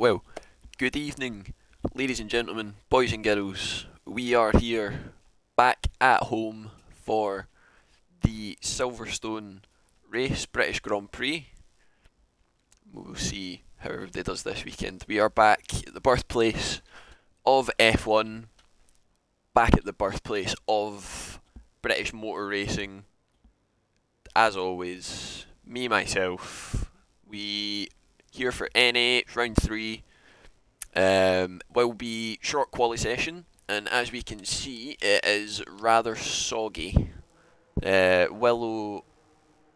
Well, good evening, ladies and gentlemen, boys and girls. We are here back at home for the Silverstone race, British Grand Prix. We'll see how everybody does this weekend. We are back at the birthplace of F1, back at the birthplace of British motor racing. As always, me, myself, we here for NH round 3. Will be short quali session, and as we can see, it is rather soggy. Willow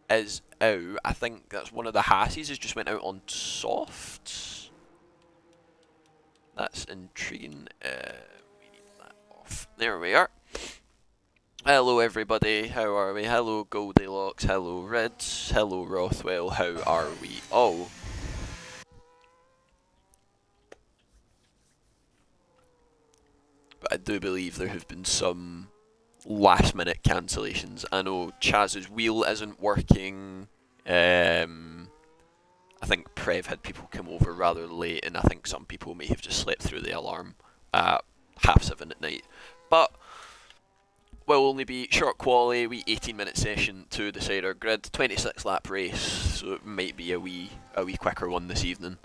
is out. I think that's one of the Hassies has just went out on softs. That's intriguing. We need that off. There we are. Hello everybody, how are we? Hello Goldilocks, hello Rids, hello Rothwell, how are we all? But I do believe there have been some last minute cancellations. I know Chaz's wheel isn't working. I think Prev had people come over rather late, and I think some people may have just slept through the alarm at 7:30 at night. But will only be short quali, wee 18-minute session to decide our grid, 26 lap race, so it might be a wee quicker one this evening,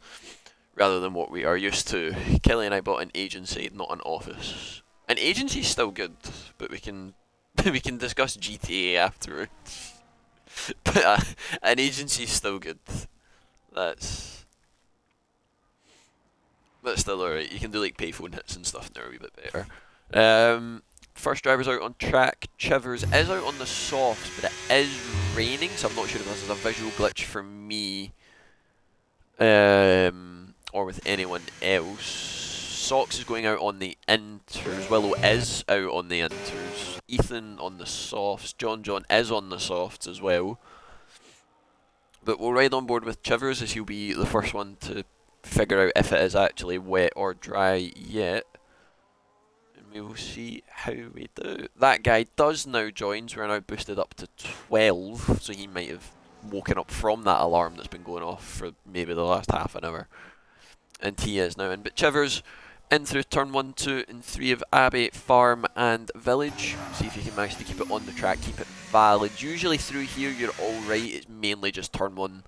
rather than what we are used to. Killian and I bought an agency, not an office. An agency's still good, but we can discuss GTA afterwards. But an agency's still good. That's still alright. You can do like payphone hits and stuff now a wee bit better. First driver's out on track. Chivers is out on the softs, but it is raining, so I'm not sure if this is a visual glitch for me or with anyone else. Socks is going out on the inters. Willow is out on the inters. Ethan on the softs. John is on the softs as well. But we'll ride on board with Chivers as he'll be the first one to figure out if it is actually wet or dry yet. We will see how we do. That guy does now join, so we're now boosted up to 12, so he might have woken up from that alarm that's been going off for maybe the last half an hour. And he is now in. But Chivers in through turn 1, 2 and 3 of Abbey, Farm and Village. See if you can manage to keep it on the track, keep it valid. Usually through here you're alright, it's mainly just turn 1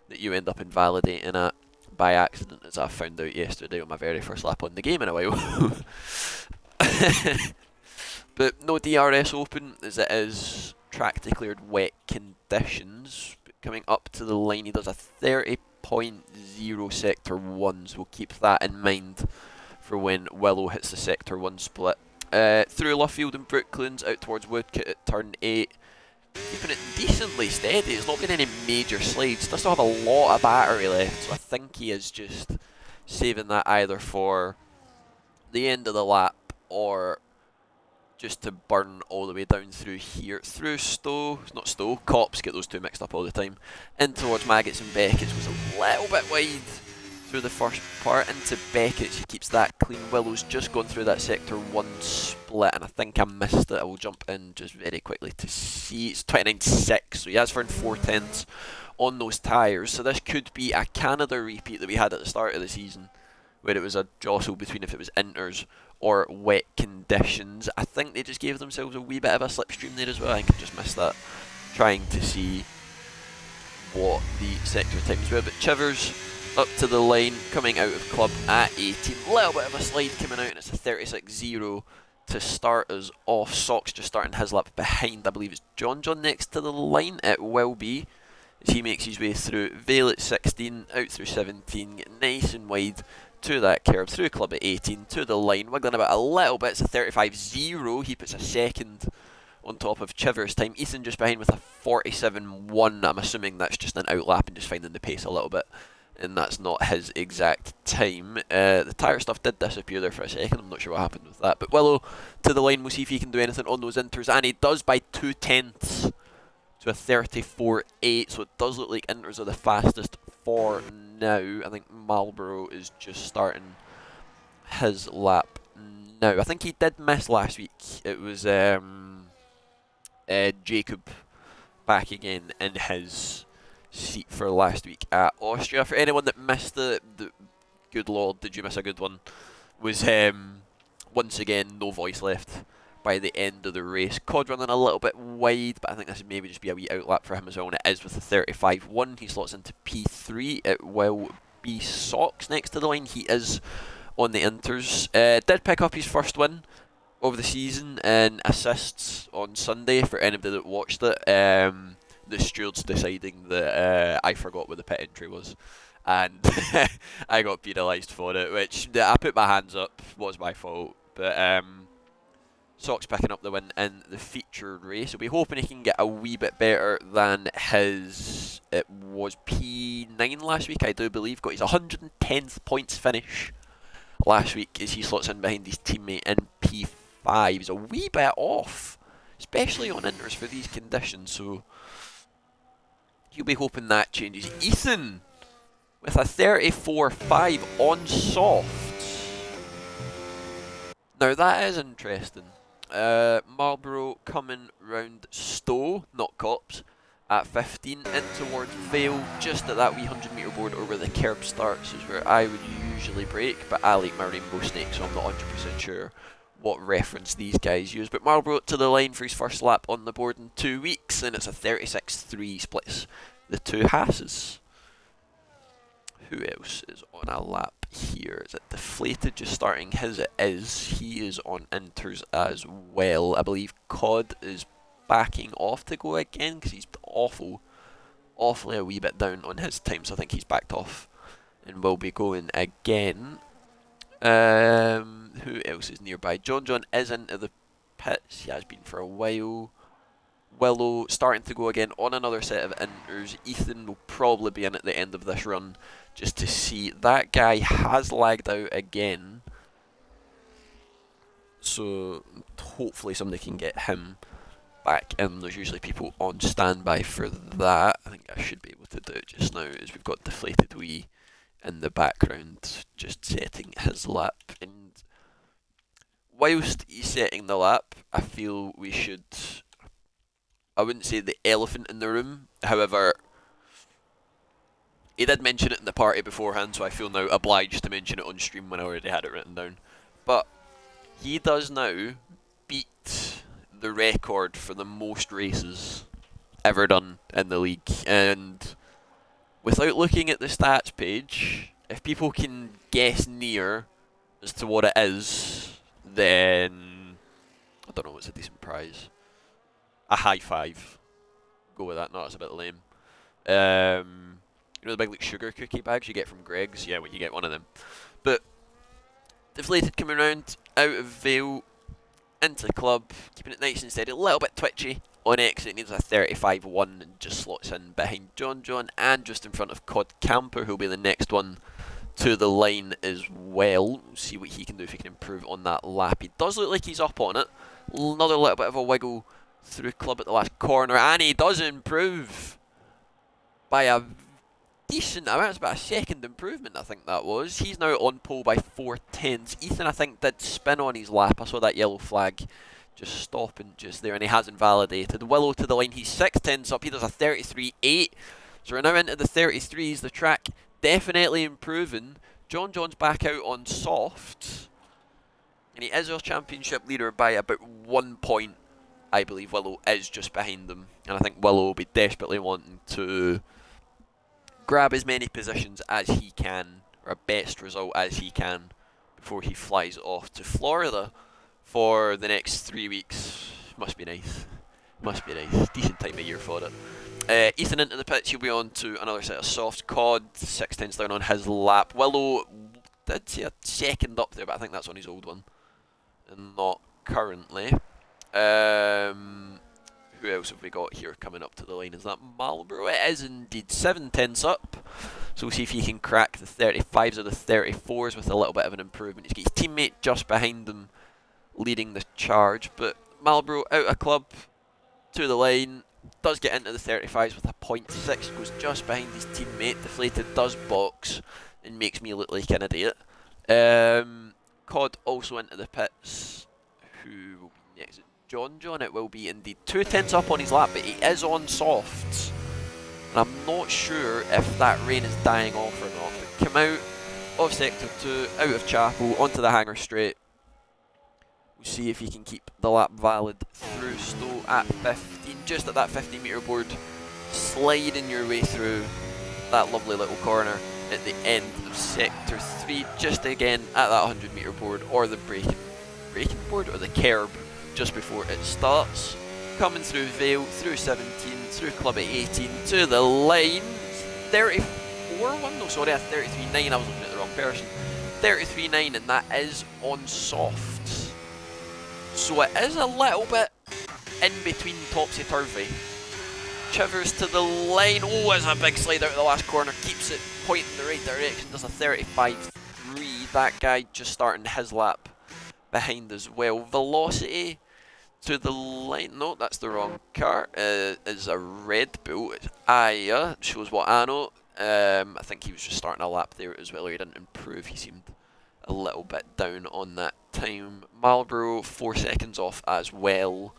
that you end up invalidating at by accident, as I found out yesterday on my very first lap on the game in a while. But no DRS open, as it is track declared wet conditions. But coming up to the line, he does a 30.0 sector 1, so we'll keep that in mind for when Willow hits the sector 1 split. Through Luffield and Brooklands, out towards Woodcote at turn 8. Keeping it decently steady, it's not been any major slides. Does still have a lot of battery left, so I think he is just saving that either for the end of the lap or just to burn all the way down through here. Through Stowe, it's not Stowe, Cops, get those two mixed up all the time. In towards Maggots and Beckett's was a little bit wide through the first part. Into Beckett's, he keeps that clean. Willow's just gone through that sector 1 split, and I think I missed it. I will jump in just very quickly to see. It's 29.6, so he has earned 4/10 on those tyres. So this could be a Canada repeat that we had at the start of the season, where it was a jostle between if it was inters or wet conditions. I think they just gave themselves a wee bit of a slipstream there as well. I think I just missed that, trying to see what the sector times were. But Chivers up to the line, coming out of club at 18. A little bit of a slide coming out, and it's a 36.0 to start us off. Socks just starting his lap behind, I believe it's John next to the line. It will be, as he makes his way through. Vale at 16, out through 17, nice and wide to that curve, through club at 18, to the line, wiggling about a little bit. It's a 35.0, he puts a second on top of Chivers' time. Ethan just behind with a 47.1, I'm assuming that's just an outlap and just finding the pace a little bit, and that's not his exact time. The tyre stuff did disappear there for a second, I'm not sure what happened with that, but Willow to the line, we'll see if he can do anything on those inters, and he does by 2/10 to a 34.8, so it does look like inters are the fastest for now. I think Marlborough is just starting his lap now. I think he did miss last week. It was Jacob back again in his seat for last week at Austria. For anyone that missed the good lord, did you miss a good one, was once again no voice left by the end of the race. Cod running a little bit wide, but I think this would maybe just be a wee outlap for him as well, and it is with the 35.1. He slots into P3. It will be Socks next to the line. He is on the inters. Did pick up his first win of the season in assists on Sunday for anybody that watched it. The stewards deciding that I forgot what the pit entry was, and I got penalised for it, which I put my hands up, was my fault. But Socks picking up the win in the featured race. We'll be hoping he can get a wee bit better than his, it was P9 last week, I do believe. Got his 110th points finish last week as he slots in behind his teammate in P5. He's a wee bit off, especially on inters for these conditions, so you'll be hoping that changes. Ethan with a 34.5 on softs. Now that is interesting. Marlborough coming round Stowe, not Cops, at 15 in towards Vale, just at that wee 100 metre board or where the curb starts is where I would usually brake, but I like my Rainbow Snake, so I'm not 100% sure what reference these guys use. But Marlborough to the line for his first lap on the board in 2 weeks, and it's a 36.3 splits the two Hasses. Who else is on a lap here? Is it Deflated just starting his? It is. He is on inters as well. I believe Cod is backing off to go again because he's awfully a wee bit down on his time, so I think he's backed off and will be going again. Who else is nearby? John is into the pits. He has been for a while. Willow starting to go again on another set of inters. Ethan will probably be in at the end of this run just to see. That guy has lagged out again, so hopefully somebody can get him back in. There's usually people on standby for that. I think I should be able to do it just now as we've got DeflatedWee in the background just setting his lap. And whilst he's setting the lap, I feel we should, I wouldn't say the elephant in the room, however, he did mention it in the party beforehand, so I feel now obliged to mention it on stream when I already had it written down. But he does now beat the record for the most races ever done in the league. And without looking at the stats page, if people can guess near as to what it is, then I don't know what's a decent prize. A high five. Go with that. No, that's a bit lame. You know the big like sugar cookie bags you get from Greg's? Yeah, well, you get one of them. But Deflated coming around out of Vale into the club, keeping it nice and steady, a little bit twitchy on exit. Needs a 35.1 and just slots in behind John and just in front of Codcamper, who'll be the next one to the line as well. We'll see what he can do if he can improve on that lap. He does look like he's up on it. Another little bit of a wiggle through club at the last corner, and he does improve by a decent amount. It's about a second improvement, I think that was. He's now on pole by 4/10. Ethan, I think, did spin on his lap. I saw that yellow flag just stopping just there, and he hasn't validated. Willow to the line, he's 6/10 up. He does a 33.8. So we're now into the 33s. The track definitely improving. John's back out on soft, and he is our championship leader by about 1 point. I believe Willow is just behind them, and I think Willow will be desperately wanting to grab as many positions as he can, or a best result as he can, before he flies off to Florida for the next 3 weeks. Must be nice. Must be nice. Decent time of year for it. Ethan into the pits. He'll be on to another set of soft. Cod 6/10 down on his lap. Willow did see a second up there, but I think that's on his old one and not currently. Who else have we got here coming up to the line? Is that Marlborough? It is indeed. 7/10 up. So we'll see if he can crack the 35s or the 34s with a little bit of an improvement. He's got his teammate just behind him leading the charge. But Marlborough out of club to the line. Does get into the 35s with a 0.6. Goes just behind his teammate. Deflated does box and makes me look like an idiot. Cod also into the pits. Who will be next? John, it will be indeed. 2/10 up on his lap, but he is on softs. And I'm not sure if that rain is dying off or not. But come out of Sector 2, out of Chapel, onto the Hangar Straight. We'll see if he can keep the lap valid through Stowe at 15, just at that 15 metre board, sliding your way through that lovely little corner at the end of Sector 3, just again at that 100 metre board, or the braking board, or the curb, just before it starts. Coming through Vale, through 17, through Club at 18, to the line. 34-1, no sorry, a 33.9, I was looking at the wrong person. 33.9, and that is on soft. So it is a little bit in between topsy-turvy. Chivers to the line, oh, it's a big slide out of the last corner, keeps it pointing in the right direction, does a 35.3. That guy just starting his lap behind as well. Velocity to the line, no, that's the wrong car, is a Red Bull. It's Aya, shows what I know. I think he was just starting a lap there as well, he didn't improve, he seemed a little bit down on that time. Marlboro 4 seconds off as well.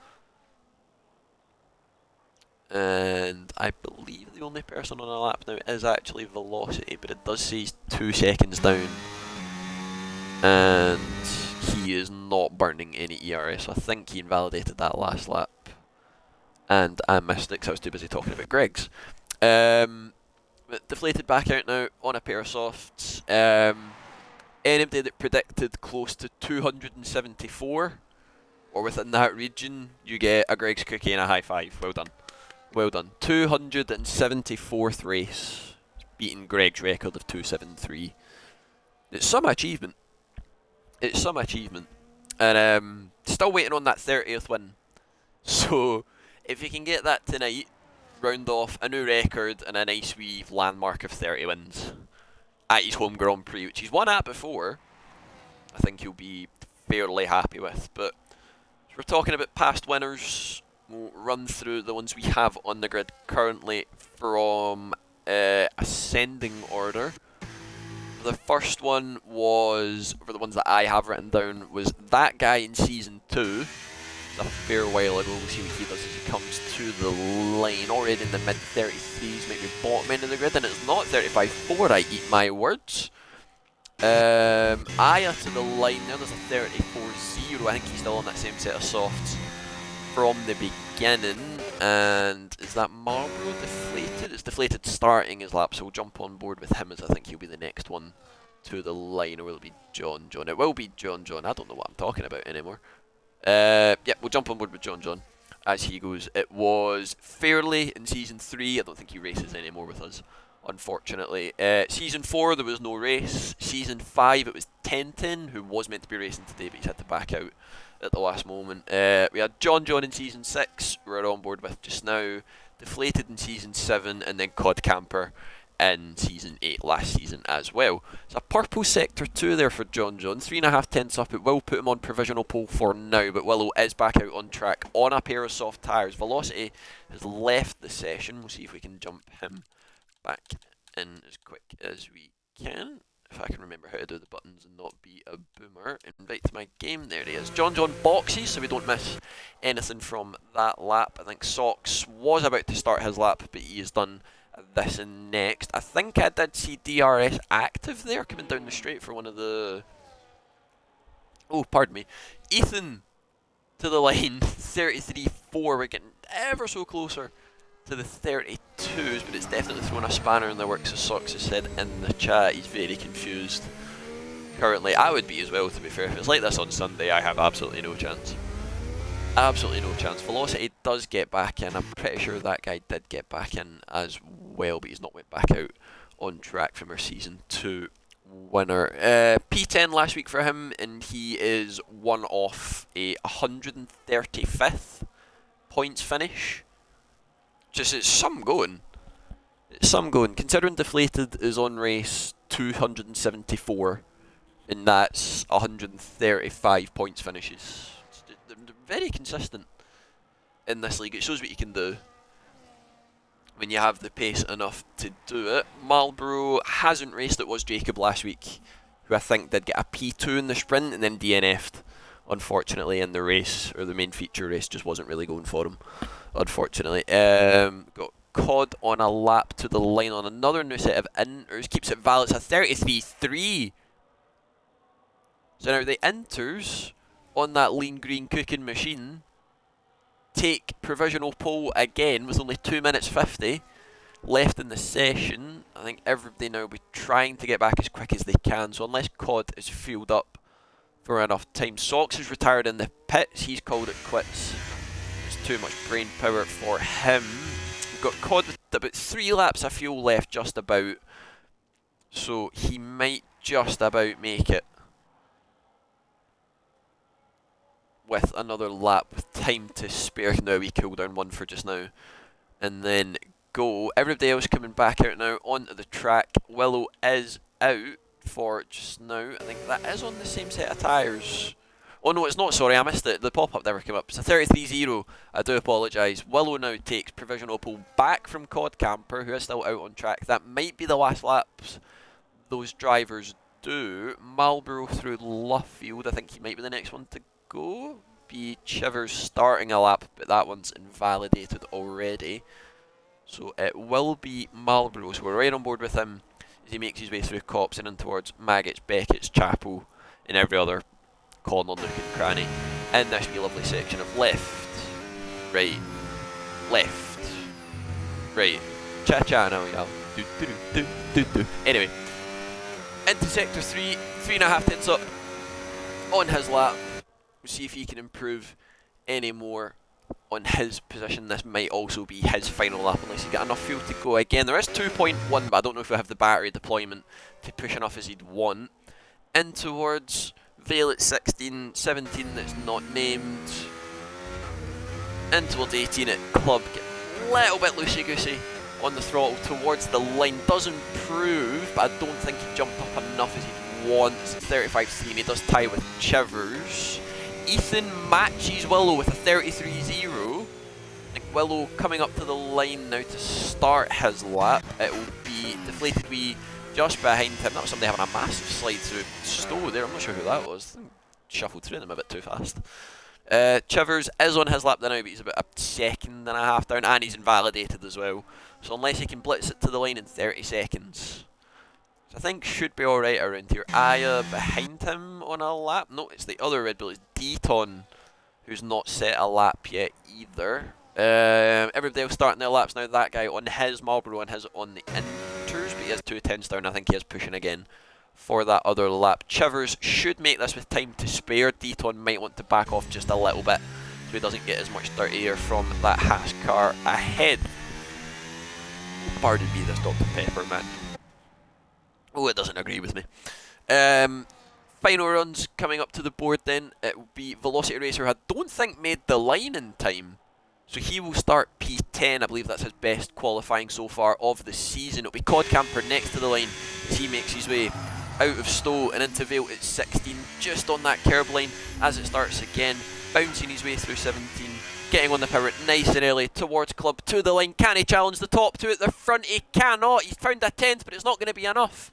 And I believe the only person on a lap now is actually Velocity, but it does say he's 2 seconds down. And he is not burning any ERS, so I think he invalidated that last lap. And I missed it because I was too busy talking about Greg's. Deflated back out now on a pair of softs. Anybody that predicted close to 274 or within that region, you get a Greg's cookie and a high five. Well done. Well done. 274th race, beating Greg's record of 273. It's some achievement. It's some achievement. And still waiting on that 30th win. So if you can get that tonight, round off a new record and a nice wee landmark of 30 wins at his home Grand Prix, which he's won at before, I think he'll be fairly happy with. But as we're talking about past winners, we'll run through the ones we have on the grid currently from ascending order. The first one was, for the ones that I have written down, was that guy in Season 2. A fair while ago. We'll see what he does as he comes to the line. Already in the mid-33s, maybe bottom end of the grid, and it's not 35.4, I eat my words. Aya to the line there, there's a 34.0. I think he's still on that same set of softs from the beginning. And is that Marlboro deflated? It's deflated starting his lap, so we'll jump on board with him, as I think he'll be the next one to the line. Or will it be John? It will be John. I don't know what I'm talking about anymore. Yeah, we'll jump on board with John as he goes. It was Fairley in Season 3. I don't think he races anymore with us, unfortunately. Season 4, there was no race. Season 5, it was Tentin, who was meant to be racing today, but he's had to back out at the last moment. We had John in Season 6, who we're on board with just now. Deflated in Season 7, and then Codcamper in Season 8 last season as well. It's a purple Sector 2 there for John. 3.5 tenths up. It will put him on provisional pole for now, but Willow is back out on track on a pair of soft tyres. Velocity has left the session. We'll see if we can jump him back in as quick as we can. If I can remember how to do the buttons and not be a boomer. Invite to my game. There he is. John boxes, so we don't miss anything from that lap. I think Socks was about to start his lap, but he has done this and next. I think I did see DRS active there coming down the straight for one of the... Oh, pardon me. Ethan to the line. 33.4. We're getting ever so closer to the 32s, but it's definitely thrown a spanner in the works, as Socks has said in the chat. He's very confused currently. I would be as well, to be fair. If it's like this on Sunday, I have absolutely no chance. Absolutely no chance. Velocity does get back in. I'm pretty sure that guy did get back in as well, but he's not went back out on track from our Season 2 winner. P10 last week for him, and he is one off a 135th points finish. Just, it's some going. It's some going. Considering Deflated is on race 274, and that's 135 points finishes. They're very consistent in this league. It shows what you can do when you have the pace enough to do it. Marlboro hasn't raced. It was Jacob last week, who I think did get a P2 in the sprint and then DNF'd, unfortunately, in the race, or the main feature race just wasn't really going for him, unfortunately. Got Cod on a lap to the line on another new set of inters. Keeps it valid. It's a 33.3. So now the inters on that lean green cooking machine take provisional pole again with only 2 minutes 50 left in the session. I think everybody now will be trying to get back as quick as they can. So unless Cod is fueled up for enough time. Socks is retired in the pits. He's called it quits. It's too much brain power for him. We've got Cod with about 3 laps of fuel left just about. So he might just about make it with another lap with time to spare. Now we cool down one for just now. And then go. Everybody else coming back out now onto the track. Willow is out for just now. I think that is on the same set of tyres. Oh no, it's not, sorry, I missed it. The pop-up never came up. It's a 33.0. I do apologise. Willow now takes provisional pole back from Codcamper, who is still out on track. That might be the last laps those drivers do. Marlborough through Luffield. I think he might be the next one to go. Be Chivers starting a lap, but that one's invalidated already. So it will be Marlborough. So we're right on board with him as he makes his way through Cops and in towards Maggots, Beckett's, Chapel, and every other corner, nook and cranny. In this wee lovely section of left, right, left, right. Cha-cha now, y'all. Anyway, into sector 3, 3.5 tenths up on his lap. We'll see if he can improve any more on his position. This might also be his final lap unless he got enough fuel to go again. There is 2.1, but I don't know if we have the battery deployment to push enough as he'd want. In towards Vale at 16, 17 that's not named. In towards 18 at Club. Get a little bit loosey-goosey on the throttle towards the line. Does improve, but I don't think he jumped up enough as he'd want. It's 35.3 and he does tie with Chivers. Ethan matches Willow with a 33.0. I think Willow coming up to the line now to start his lap. It will be DeflatedWee just behind him. That was somebody having a massive slide through Stowe there. I'm not sure who that was. I think shuffled through them a bit too fast. Chivers is on his lap now, but he's about a second and a half down, and he's invalidated as well. So unless he can blitz it to the line in 30 seconds, which I think should be alright around here. Aya behind him on a lap. No, it's the other Red Bull. It's Deaton, who's not set a lap yet either. Everybody else starting their laps now. That guy on his Marlborough and his on the inters, but he has 2 tenths down. I think he is pushing again for that other lap. Chivers should make this with time to spare. Deaton might want to back off just a little bit so he doesn't get as much dirty air from that Haas car ahead. Pardon me, this Dr. Pepper, man. Oh, it doesn't agree with me. Final runs coming up to the board then. It will be Velocity Racer, who I don't think made the line in time. So he will start P10. I believe that's his best qualifying so far of the season. It'll be Codcamper next to the line as he makes his way out of Stowe and into Vale at 16. Just on that curb line as it starts again. Bouncing his way through 17. Getting on the power nice and early towards Club to the line. Can he challenge the top two at the front? He cannot. He's found a 10th, but it's not going to be enough.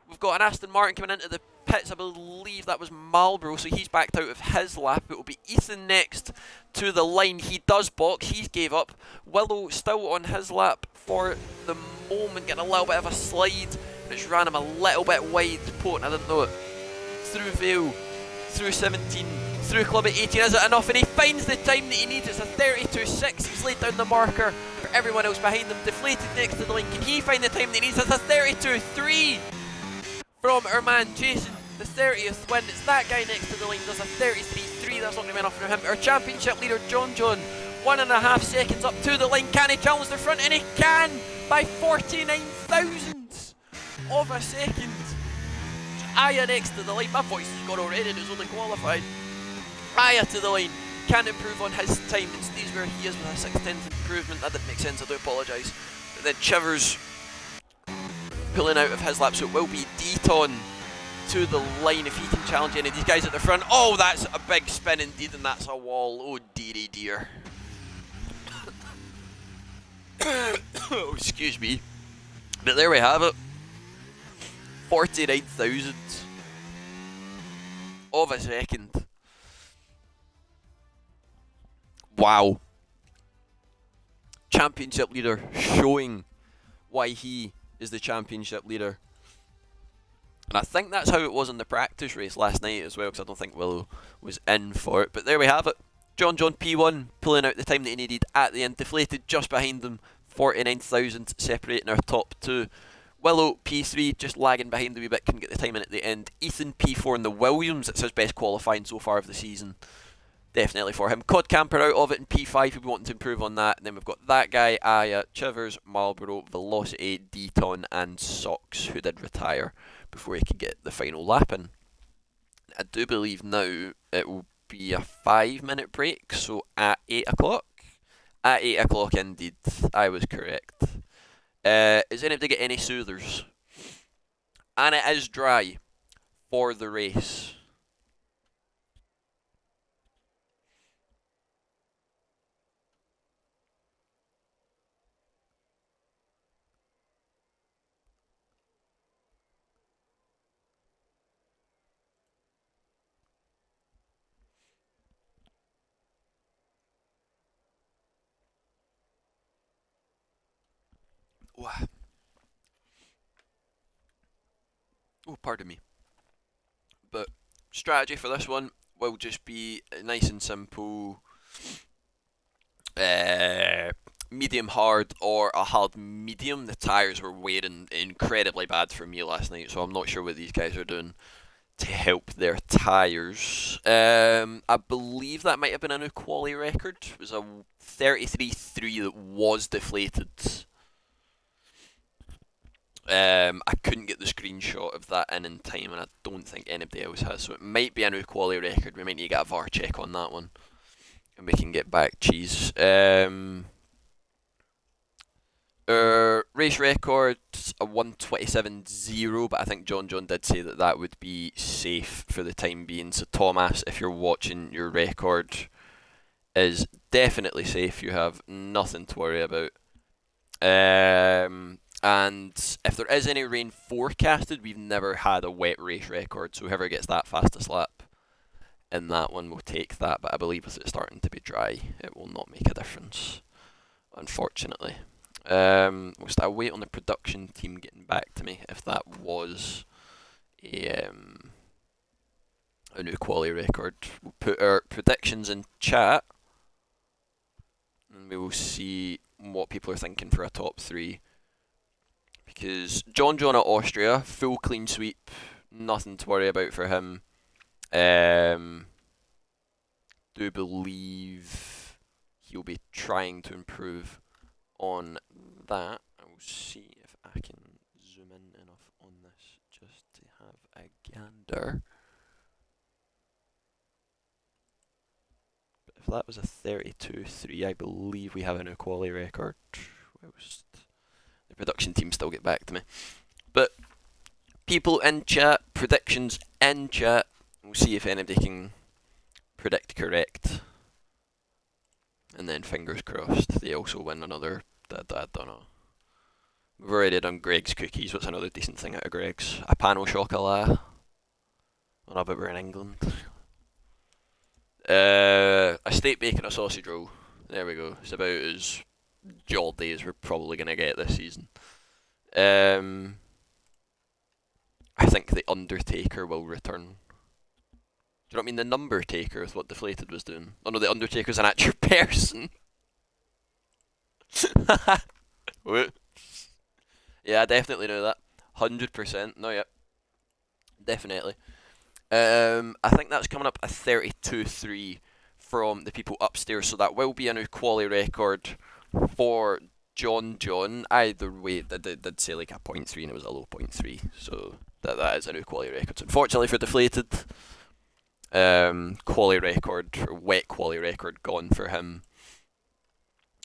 We've got an Aston Martin coming into the pits. I believe that was Marlborough, so he's backed out of his lap. It will be Ethan next to the line. He does box. He's gave up. Willow still on his lap for the moment. Getting a little bit of a slide, which ran him a little bit wide. Potent, I didn't know it. Through Vale, through 17, through Club at 18. Is it enough? And he finds the time that he needs. It's a 32.6. He's laid down the marker for everyone else behind him. Deflated next to the line. Can he find the time that he needs? It's a 32.3 from our man Jason. The 30th win. It's that guy next to the line. Does a 33.3. That's not going to be enough for him. Our championship leader, John, 1.5 seconds up to the line. Can he challenge the front? And he can by 49 thousandths of a second. Aya next to the line. My voice has gone already. It was only qualified. Aya to the line. Can improve on his time and stays where he is with a 6/10 improvement. That didn't make sense. I do apologise. But then Chivers pulling out of his lap. So it will be Deaton to the line if he can challenge any of these guys at the front. Oh, that's a big spin indeed, and that's a wall. Oh, dearie dear. Oh, excuse me. But there we have it. 49 thousandths of a second. Wow. championship leader, showing why he is the championship leader. And I think that's how it was in the practice race last night as well, because I don't think Willow was in for it. But there we have it. John P1 pulling out the time that he needed at the end. Deflated just behind them, 49,000 separating our top two. Willow P3 just lagging behind a wee bit, couldn't get the time in at the end. Ethan P4 in the Williams, it's his best qualifying so far of the season. Definitely for him. Codcamper out of it in P5, he'll be wanting to improve on that. And then we've got that guy, Aya, Chivers, Marlborough, Velocity, Deton, and Socks, who did retire before he could get the final lap in. I do believe now it will be a 5-minute break, so at 8 o'clock. At 8 o'clock indeed, I was correct. Is anybody get any soothers? And it is dry for the race. Oh, pardon me. But strategy for this one will just be nice and simple. Medium hard or a hard medium. The tyres were wearing incredibly bad for me last night, so I'm not sure what these guys are doing to help their tyres. I believe that might have been a new quali record. It was a 33.3 that was deflated. I couldn't get the screenshot of that in time, and I don't think anybody else has, so it might be a new quality record. We might need to get a VAR check on that one, and we can get back cheese. Race record, a 1:27.0, but I think John did say that that would be safe for the time being. So Thomas, if you're watching, your record is definitely safe. You have nothing to worry about. And if there is any rain forecasted, we've never had a wet race record, so whoever gets that fastest lap in that one will take that, but I believe with it starting to be dry, it will not make a difference, unfortunately. Whilst I wait on the production team getting back to me if that was a new quality record. We'll put our predictions in chat, and we will see what people are thinking for a top 3. Because John at Austria, full clean sweep, nothing to worry about for him. Do believe he'll be trying to improve on that. I will see if I can zoom in enough on this just to have a gander. But if that was a 32.3, I believe we have a new quality record. Whilst the production team still get back to me. But people in chat, predictions in chat. We'll see if anybody can predict correct. And then fingers crossed they also win another. I don't know. We've already done Greg's cookies. What's another decent thing out of Greg's? A pan au chocolat. I don't know, but we're in England. A steak, bacon, a sausage roll. There we go. It's about as jolly as we're probably going to get this season. I think the Undertaker will return. Do you know what I mean? The number taker is what Deflated was doing. Oh no, the Undertaker's an actual person. What? Yeah, I definitely know that. 100%. No, yeah. Definitely. I think that's coming up a 32.3 from the people upstairs, so that will be a new quality record for John. Either way, they did say like a 0.3 and it was a low 0.3, so that is a new quality record. So unfortunately for Deflated, quality record, or wet quality record, gone for him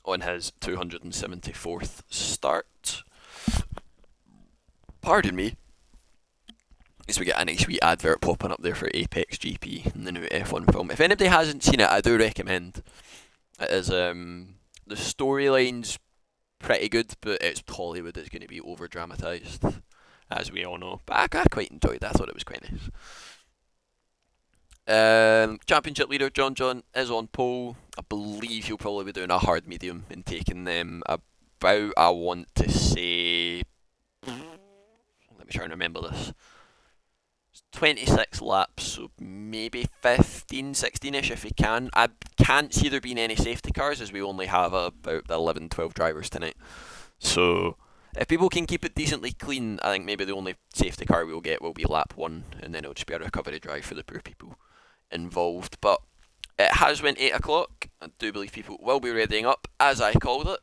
on his 274th start. Pardon me. As we get a nice wee advert popping up there for Apex GP and the new F1 film. If anybody hasn't seen it, I do recommend. It is the storyline's pretty good, but it's Hollywood. It's going to be over dramatised, as we all know. But I quite enjoyed it. I thought it was quite nice. Championship leader John is on pole. I believe he'll probably be doing a hard medium and taking them about, I want to say, let me try and remember this. It's 26 laps, so maybe 15, 16ish if he can. I can't see there being any safety cars as we only have about 11, 12 drivers tonight. So if people can keep it decently clean, I think maybe the only safety car we'll get will be lap 1, and then it'll just be a recovery drive for the poor people involved. But it has went 8 o'clock. I do believe people will be readying up, as I called it.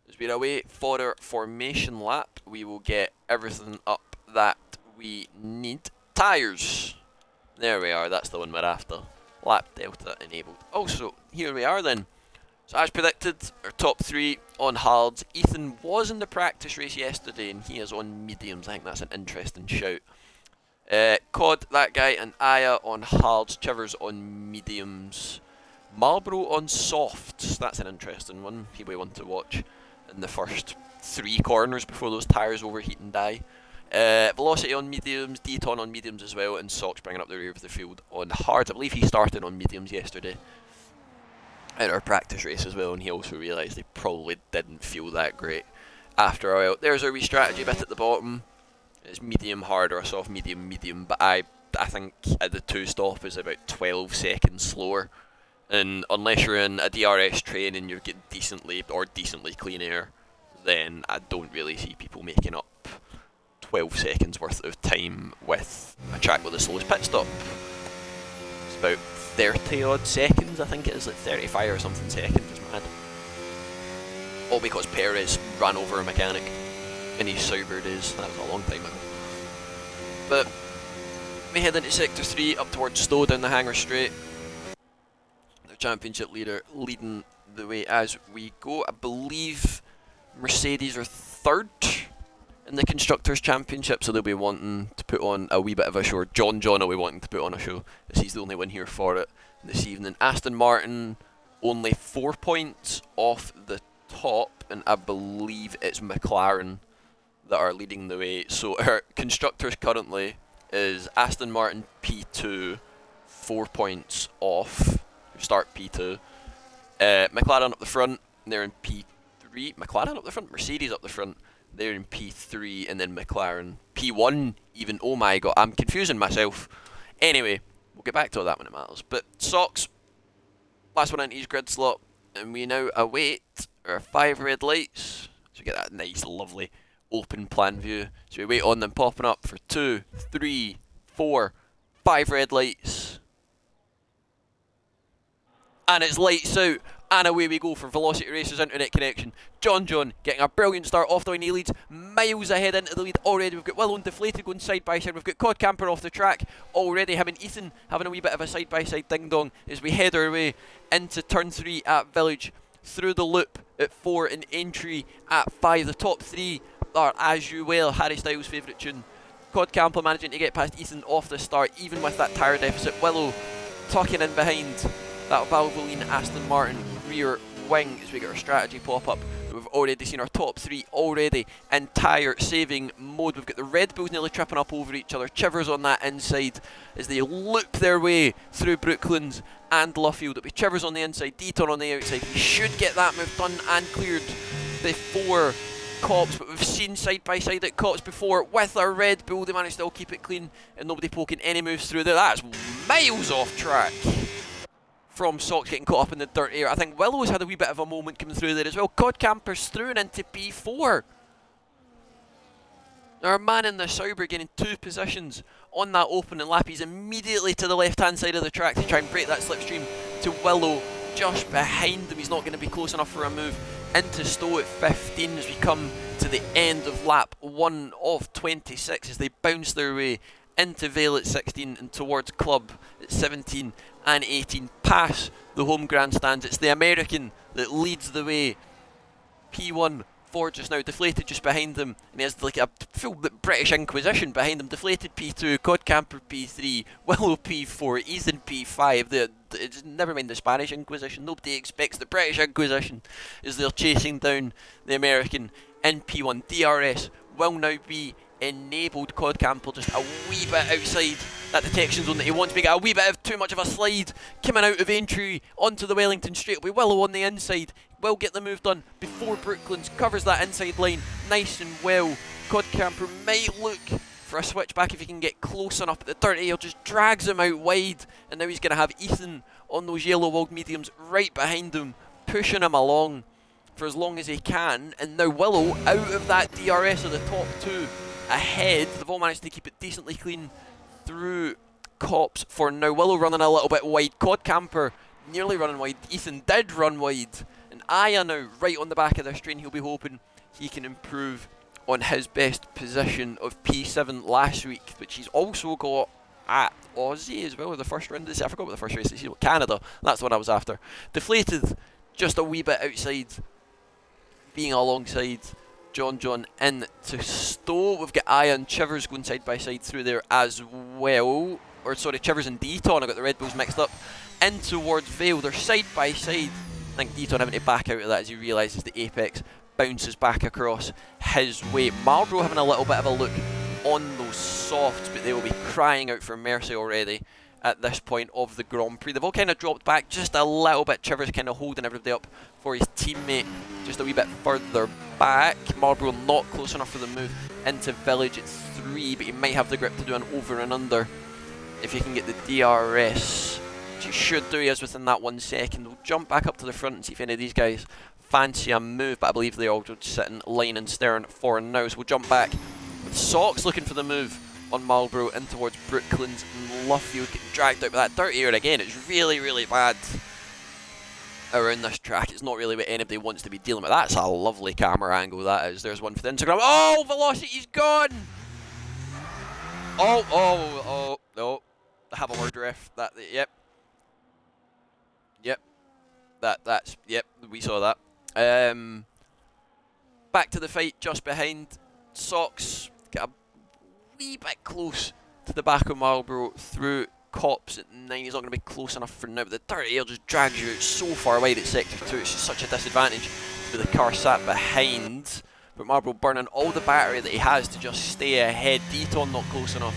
As we're away for our formation lap, we will get everything up that we need. Tyres. There we are, that's the one we're after. Lap delta enabled. Also, here we are then. So as predicted, our top 3 on hards. Ethan was in the practice race yesterday and he is on mediums. I think that's an interesting shout. Cod, that guy, and Aya on hards. Chivers on mediums. Marlboro on softs. That's an interesting one. People want to watch in the first 3 corners before those tyres overheat and die. Velocity on mediums, Deton on mediums as well, and Sox bringing up the rear of the field on hards. I believe he started on mediums yesterday at our practice race as well, and he also realised he probably didn't feel that great after a while. There's our wee strategy bit at the bottom. It's medium hard or a soft medium medium, but I think at the 2-stop is about 12 seconds slower. And unless you're in a DRS train and you're getting decently clean air, then I don't really see people making up 12 seconds worth of time with a track with the slowest pit stop. It's about 30 odd seconds, I think it is, like 35 or something seconds. It's mad. All because Perez ran over a mechanic in his Sauber days. That was a long time ago. But we head into sector 3 up towards Stowe down the Hanger Straight. The championship leader leading the way as we go. I believe Mercedes are 3rd in the Constructors' Championship, so they'll be wanting to put on a wee bit of a show. John will be wanting to put on a show, as he's the only one here for it this evening. Aston Martin only 4 points off the top, and I believe it's McLaren that are leading the way. So our Constructors currently is Aston Martin P2, 4 points off. Start P2. McLaren up the front, they're in P3. McLaren up the front, Mercedes up the front. They're in P3, and then McLaren P1 even. Oh my god, I'm confusing myself. Anyway, we'll get back to that when it matters. But Sox, last one into his grid slot, and we now await our 5 red lights. So we get that nice, lovely, open plan view. So we wait on them popping up for 2, 3, 4, 5 red lights. And it's lights out. And away we go for Velocity Racers internet connection. John getting a brilliant start off the line. He leads miles ahead into the lead already. We've got Willow and Deflated going side by side. We've got Codcamper off the track already. Him and Ethan having a wee bit of a side by side ding dong as we head our way into turn 3 at Village. Through the loop at 4 and entry at 5. The top 3 are As You Will, Harry Styles' favourite tune. Codcamper managing to get past Ethan off the start, even with that tyre deficit. Willow tucking in behind that Valvoline Aston Martin rear wing as we get our strategy pop up. We've already seen our top 3 already in tyre saving mode. We've got the Red Bulls nearly tripping up over each other. Chivers on that inside as they loop their way through Brooklands and Luffield. It'll be Chivers on the inside, Deton on the outside. We should get that move done and cleared before Cops, but we've seen side by side at Cops before with our Red Bull. They managed to still keep it clean and nobody poking any moves through there. That's miles off track from Sox getting caught up in the dirt area. I think Willow's had a wee bit of a moment coming through there as well. Codcamper's through and into P4. Our man in the Sauber getting 2 positions on that opening lap. He's immediately to the left-hand side of the track to try and break that slipstream to Willow just behind him. He's not going to be close enough for a move into Stowe at 15 as we come to the end of lap 1 of 26 as they bounce their way into Vale at 16 and towards Club at 17 and 18, past the home grandstands. It's the American that leads the way. P1 for just now, Deflated just behind them, and he has like a full British Inquisition behind him. Deflated P2, Codcamper P3, Willow P4, Ethan P5. Never mind the Spanish Inquisition, nobody expects the British Inquisition as they're chasing down the American in P1. DRS will now be enabled. Codcamper just a wee bit outside that detection zone that he wants. We get a wee bit of too much of a slide coming out of entry onto the Wellington straight. It'll be Willow on the inside. Will get the move done before Brooklands covers that inside line nice and well. Codcamper might look for a switchback if he can get close enough, but the Dirty Air just drags him out wide, and now he's going to have Ethan on those yellow walled mediums right behind him, pushing him along for as long as he can. And now Willow out of that DRS of the top two ahead. They've all managed to keep it decently clean through Cops for now. Willow running a little bit wide, Codcamper nearly running wide, Ethan did run wide, and Aya now right on the back of this train. He'll be hoping he can improve on his best position of P7 last week, which he's also got at Aussie as well, the first round of this. I forgot what the first race is. Canada, that's what I was after. Deflated just a wee bit outside, being alongside John into Stowe. We've got Aya and Chivers going side by side through there as well. Or sorry, Chivers and Deaton, I got the Red Bulls mixed up. In towards Vale, they're side by side. I think Deaton having to back out of that as he realises the apex bounces back across his way. Marlborough having a little bit of a look on those softs, but they will be crying out for mercy already at this point of the Grand Prix. They've all kind of dropped back just a little bit. Chivers kind of holding everybody up for his teammate just a wee bit further back. Marlborough not close enough for the move into Village at 3, but he might have the grip to do an over and under if he can get the DRS, which he should do. He is within that 1 second. We'll jump back up to the front and see if any of these guys fancy a move, but I believe they're all just sitting line and stern for now. So we'll jump back with Socks looking for the move on Marlborough in towards Brooklands, and Luffield getting dragged out by that Dirty Air again. It's really, really bad around this track. It's not really what anybody wants to be dealing with. That's a lovely camera angle, that is. There's one for the Instagram. Oh, Velocity's gone! Oh, no. Have a word ref. Yep. Yep, we saw that. Back to the fight, just behind. Socks get a wee bit close to the back of Marlborough through Cops at 9. He's not going to be close enough for now, but the Dirty Air just drags you out so far wide at sector 2. It's just such a disadvantage for the car sat behind. But Marlborough burning all the battery that he has to just stay ahead. Deaton not close enough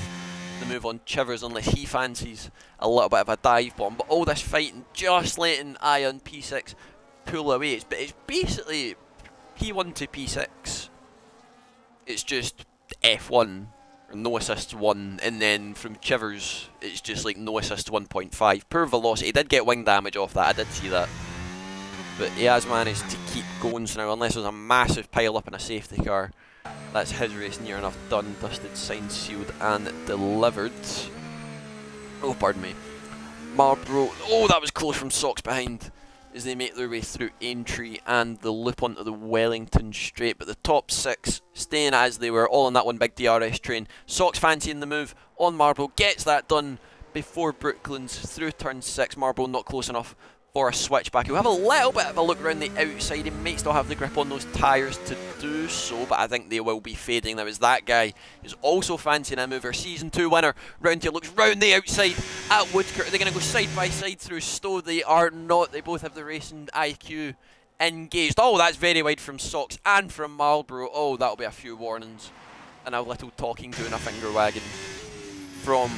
to move on Chivers unless he fancies a little bit of a dive bomb. But all this fighting, just letting Ion P6 pull away. It's basically P1 to P6. It's just F1, or no assists 1, and then from Chivers, it's just like no assists 1.5. Poor Velocity, did get wing damage off that, I did see that. But he has managed to keep going, so now unless there's a massive pile up in a safety car, that's his race near enough done, dusted, signed, sealed and delivered. Oh, pardon me. Marlborough, oh that was close from Socks behind as they make their way through Aintree and the loop onto the Wellington straight, but the top 6 staying as they were, all on that one big DRS train. Socks fancying the move on Marlborough, gets that done before Brooklands through turn 6. Marlborough not close enough for a switchback. He'll have a little bit of a look around the outside. He might still have the grip on those tyres to do so, but I think they will be fading now as that guy is also fancying a move. Our Season 2 winner round here looks round the outside at Woodcourt. Are they going to go side by side through Stowe? They are not. They both have the racing IQ engaged. Oh, that's very wide from Socks and from Marlborough. Oh, that'll be a few warnings and a little talking to and a finger wagging from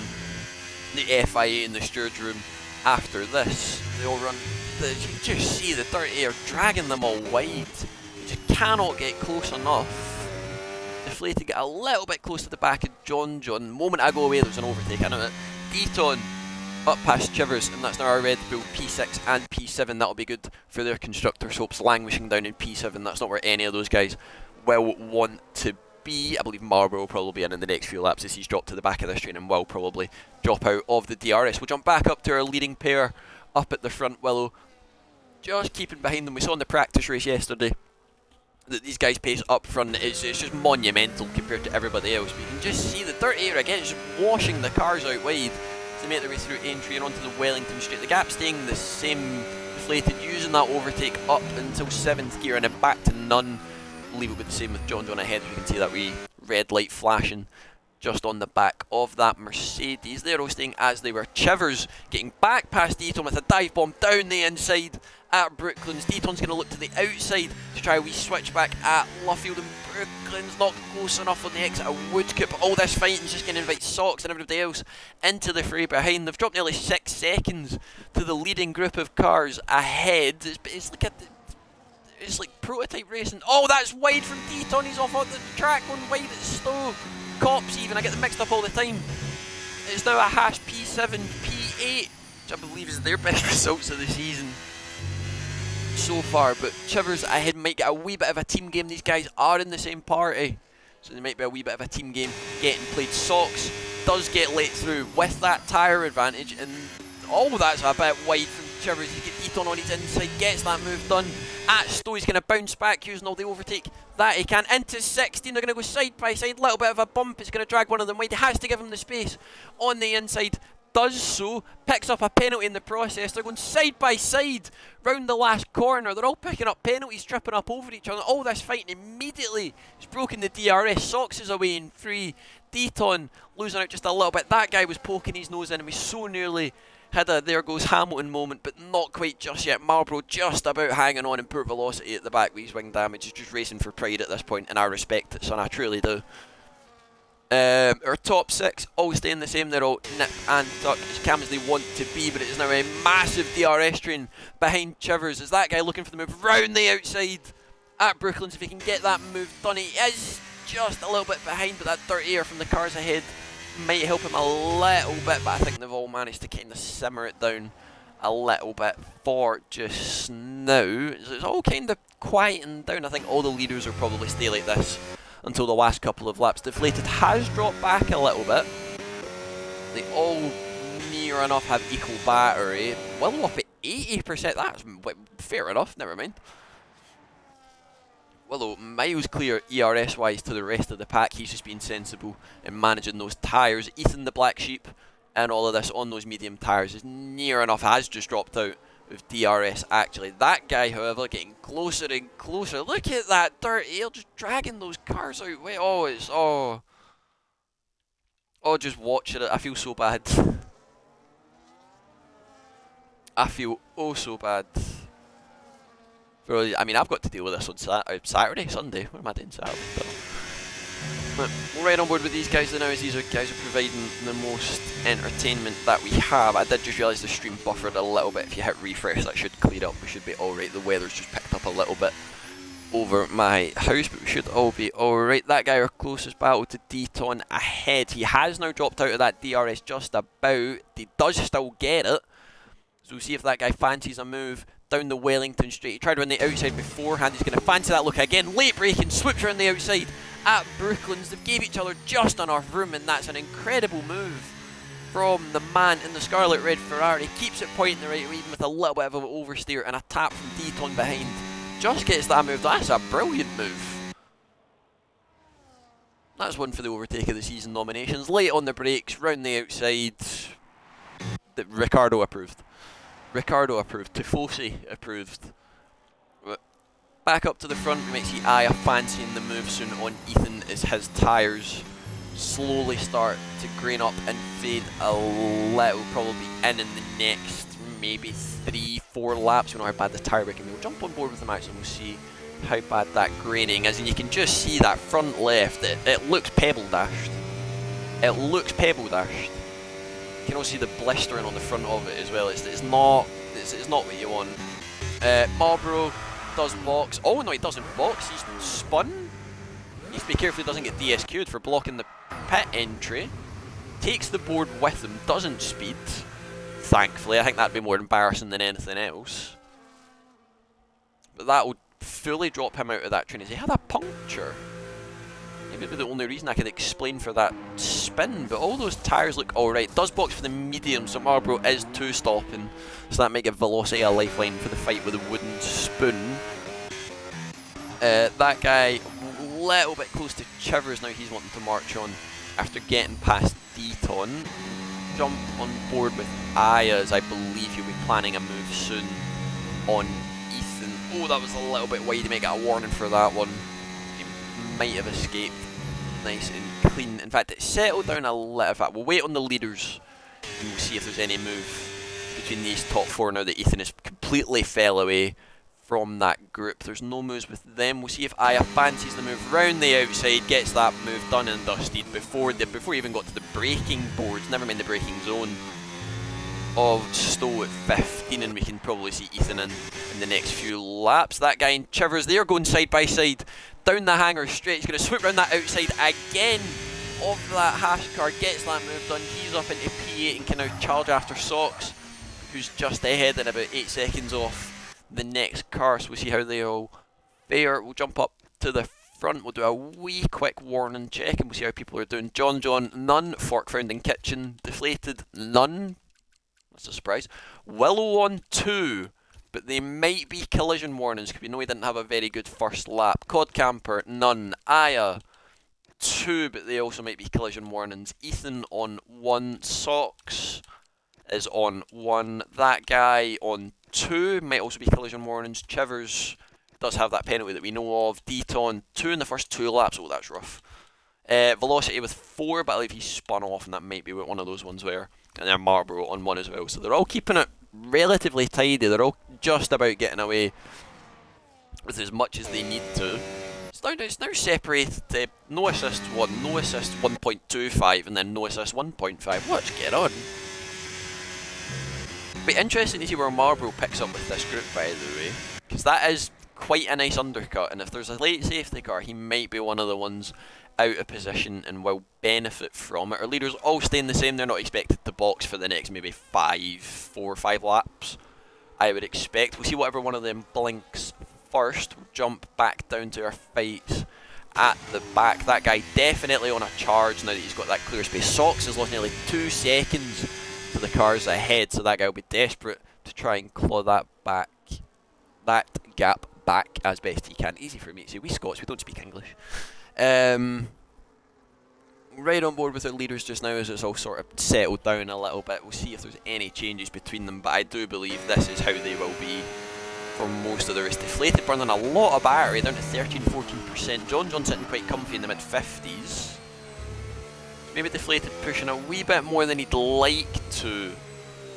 the FIA in the stewards room. After this, they all run. You just see the Dirty Air dragging them all wide. You just cannot get close enough. Deflated get a little bit close to the back of John. Moment I go away, there was an overtake. I know it. Deaton up past Chivers, and that's now our Red Bull P6 and P7. That'll be good for their constructors' hopes. Languishing down in P7. That's not where any of those guys will want to be. I believe Marlborough will probably be in the next few laps as he's dropped to the back of this train and will probably drop out of the DRS. We'll jump back up to our leading pair up at the front. Willow just keeping behind them. We saw in the practice race yesterday that these guys' pace up front is just monumental compared to everybody else. But you can just see the Dirty Air again just washing the cars out wide to make their way through Aintree and onto the Wellington straight. The gap staying the same. Deflated using that overtake up until 7th gear and then back to none. Leave it with the same with John ahead. You can see that wee red light flashing just on the back of that Mercedes. They're all staying as they were. Chivers getting back past Deaton with a dive bomb down the inside at Brooklands. Deaton's going to look to the outside to try a wee switch back at Luffield, and Brooklands not close enough on the exit of Woodcoop. All this fighting's just going to invite Sox and everybody else into the fray behind. They've dropped nearly 6 seconds to the leading group of cars ahead. It's like prototype racing. Oh, that's wide from Deaton. He's off on the track going wide at Stowe. Cops even, I get them mixed up all the time. It's now a hash P7, P8, which I believe is their best results of the season so far. But Chivers ahead might get a wee bit of a team game. These guys are in the same party, so there might be a wee bit of a team game getting played. Sox does get let through with that tyre advantage, and oh, that's a bit wide from Chivers. He gets Deaton on his inside, gets that move done. At Stowe, he's going to bounce back using all the overtake that he can. Into 16, they're going to go side by side. Little bit of a bump, it's going to drag one of them wide. He has to give him the space on the inside. Does so, picks up a penalty in the process. They're going side by side round the last corner. They're all picking up penalties, tripping up over each other. All this fighting immediately has broken the DRS. Sox is away in 3. Deaton losing out just a little bit. That guy was poking his nose in, and we so nearly had a there goes Hamilton moment, but not quite just yet. Marlborough just about hanging on in poor velocity at the back with his wing damage. He's just racing for pride at this point, and I respect it, son, I truly do. Our top 6 all staying the same. They're all nip and tuck as calm as they want to be, but it is now a massive DRS train behind Chivers. Is that guy looking for the move round the outside at Brooklands? If he can get that move done, he is just a little bit behind, but that dirty air from the cars ahead might help him a little bit, but I think they've all managed to kind of simmer it down a little bit for just now. It's all kind of quieting down. I think all the leaders will probably stay like this until the last couple of laps. Deflated has dropped back a little bit. They all near enough have equal battery. Willow up at 80%. That's fair enough, never mind. Willow miles clear ERS wise to the rest of the pack. He's just been sensible in managing those tyres. Ethan the black sheep and all of this on those medium tyres is near enough, has just dropped out of DRS actually. That guy, however, getting closer and closer. Look at that dirt air just dragging those cars out. Wait, oh, it's oh, just watching it. I feel so bad. I feel oh so bad. I mean, I've got to deal with this on Saturday, Sunday. What am I doing Saturday? But we're right on board with these guys now, as these guys are providing the most entertainment that we have. I did just realise the stream buffered a little bit. If you hit refresh, that should clear up. We should be alright. The weather's just picked up a little bit over my house, but we should all be alright. That guy, our closest battle to Deaton ahead. He has now dropped out of that DRS just about. He does still get it. So we'll see if that guy fancies a move down the Wellington straight. He tried on the outside beforehand. He's going to fancy that look again. Late braking, swoops around the outside at Brooklands. They've gave each other just enough room, and that's an incredible move from the man in the scarlet red Ferrari. Keeps it pointing the right way, even with a little bit of an oversteer and a tap from Deaton behind. Just gets that move. That's a brilliant move. That's one for the overtake of the season nominations. Late on the brakes, round the outside. Ricardo approved. Tifosi approved. But back up to the front, we might see Aya fancying the move soon on Ethan as his tyres slowly start to grain up and fade a little, probably in the next maybe 3-4 laps. We know how bad the tyre braking. We'll jump on board with the match and we'll see how bad that graining is. And you can just see that front left, it looks pebble dashed. It looks pebble dashed. You can also see the blistering on the front of it as well. It's not what you want. Marlborough does box. Oh no, he doesn't box. He's spun. Needs to be careful he doesn't get DSQ'd for blocking the pit entry. Takes the board with him. Doesn't speed. Thankfully, I think that'd be more embarrassing than anything else. But that will fully drop him out of that train. Has he had a puncture? Maybe the only reason I can explain for that spin, but all those tyres look alright. Does box for the medium, so Marlborough is 2-stopping, so that might give Velocity a lifeline for the fight with the wooden spoon. That guy, a little bit close to Chivers now. He's wanting to march on after getting past Deaton. Jump on board with Ayaz. I believe he'll be planning a move soon on Ethan. Oh, that was a little bit wide. He might get a warning for that one. He might have escaped. nice and clean. In fact, it settled down a little bit. We'll wait on the leaders and we'll see if there's any move between these top four now that Ethan has completely fell away from that group. There's no moves with them. We'll see if Aya fancies the move round the outside, gets that move done and dusted before he even got to the braking boards, never mind the braking zone of Stowe at 15, and we can probably see Ethan in the next few laps. That guy and Chivers, they are going side by side down the hanger straight. He's going to swoop round that outside again of that hash car, gets that move done. He's up into P8 and can now charge after Socks, who's just ahead and about 8 seconds off the next car. So we'll see how they all fare. We'll jump up to the front, we'll do a wee quick warning check and we'll see how people are doing. John, none. Fork Found in Kitchen, Deflated, none. That's a surprise. Willow on 2, but they might be collision warnings because we know he didn't have a very good first lap. Codcamper, none. Aya, 2, but they also might be collision warnings. Ethan on 1. Socks is on 1. That guy on 2 might also be collision warnings. Chivers does have that penalty that we know of. Deton, 2 in the first 2 laps. Oh, that's rough. Velocity with 4, but I believe he spun off, and that might be one of those ones where. And then Marlborough on 1 as well. So they're all keeping it relatively tidy. They're all just about getting away with as much as they need to. It's now separated to no assist 1, no assist 1.25, and then no assist 1.5. Let's get on. Be interesting to see where Marlborough picks up with this group, by the way, because that is quite a nice undercut, and if there's a late safety car, he might be one of the ones out of position and will benefit from it. Our leaders all staying the same. They're not expected to box for the next maybe 4 or 5 laps, I would expect. We'll see whatever one of them blinks first. We'll jump back down to our fights at the back. That guy definitely on a charge now that he's got that clear space. Socks has lost nearly 2 seconds to the cars ahead, so that guy will be desperate to try and claw that gap back as best he can. Easy for me to say, we Scots, we don't speak English. Right on board with our leaders just now as it's all sort of settled down a little bit. We'll see if there's any changes between them, but I do believe this is how they will be for most of the race. Deflated burning a lot of battery, down to 13-14%. John sitting quite comfy in the mid-50s. Maybe Deflated pushing a wee bit more than he'd like to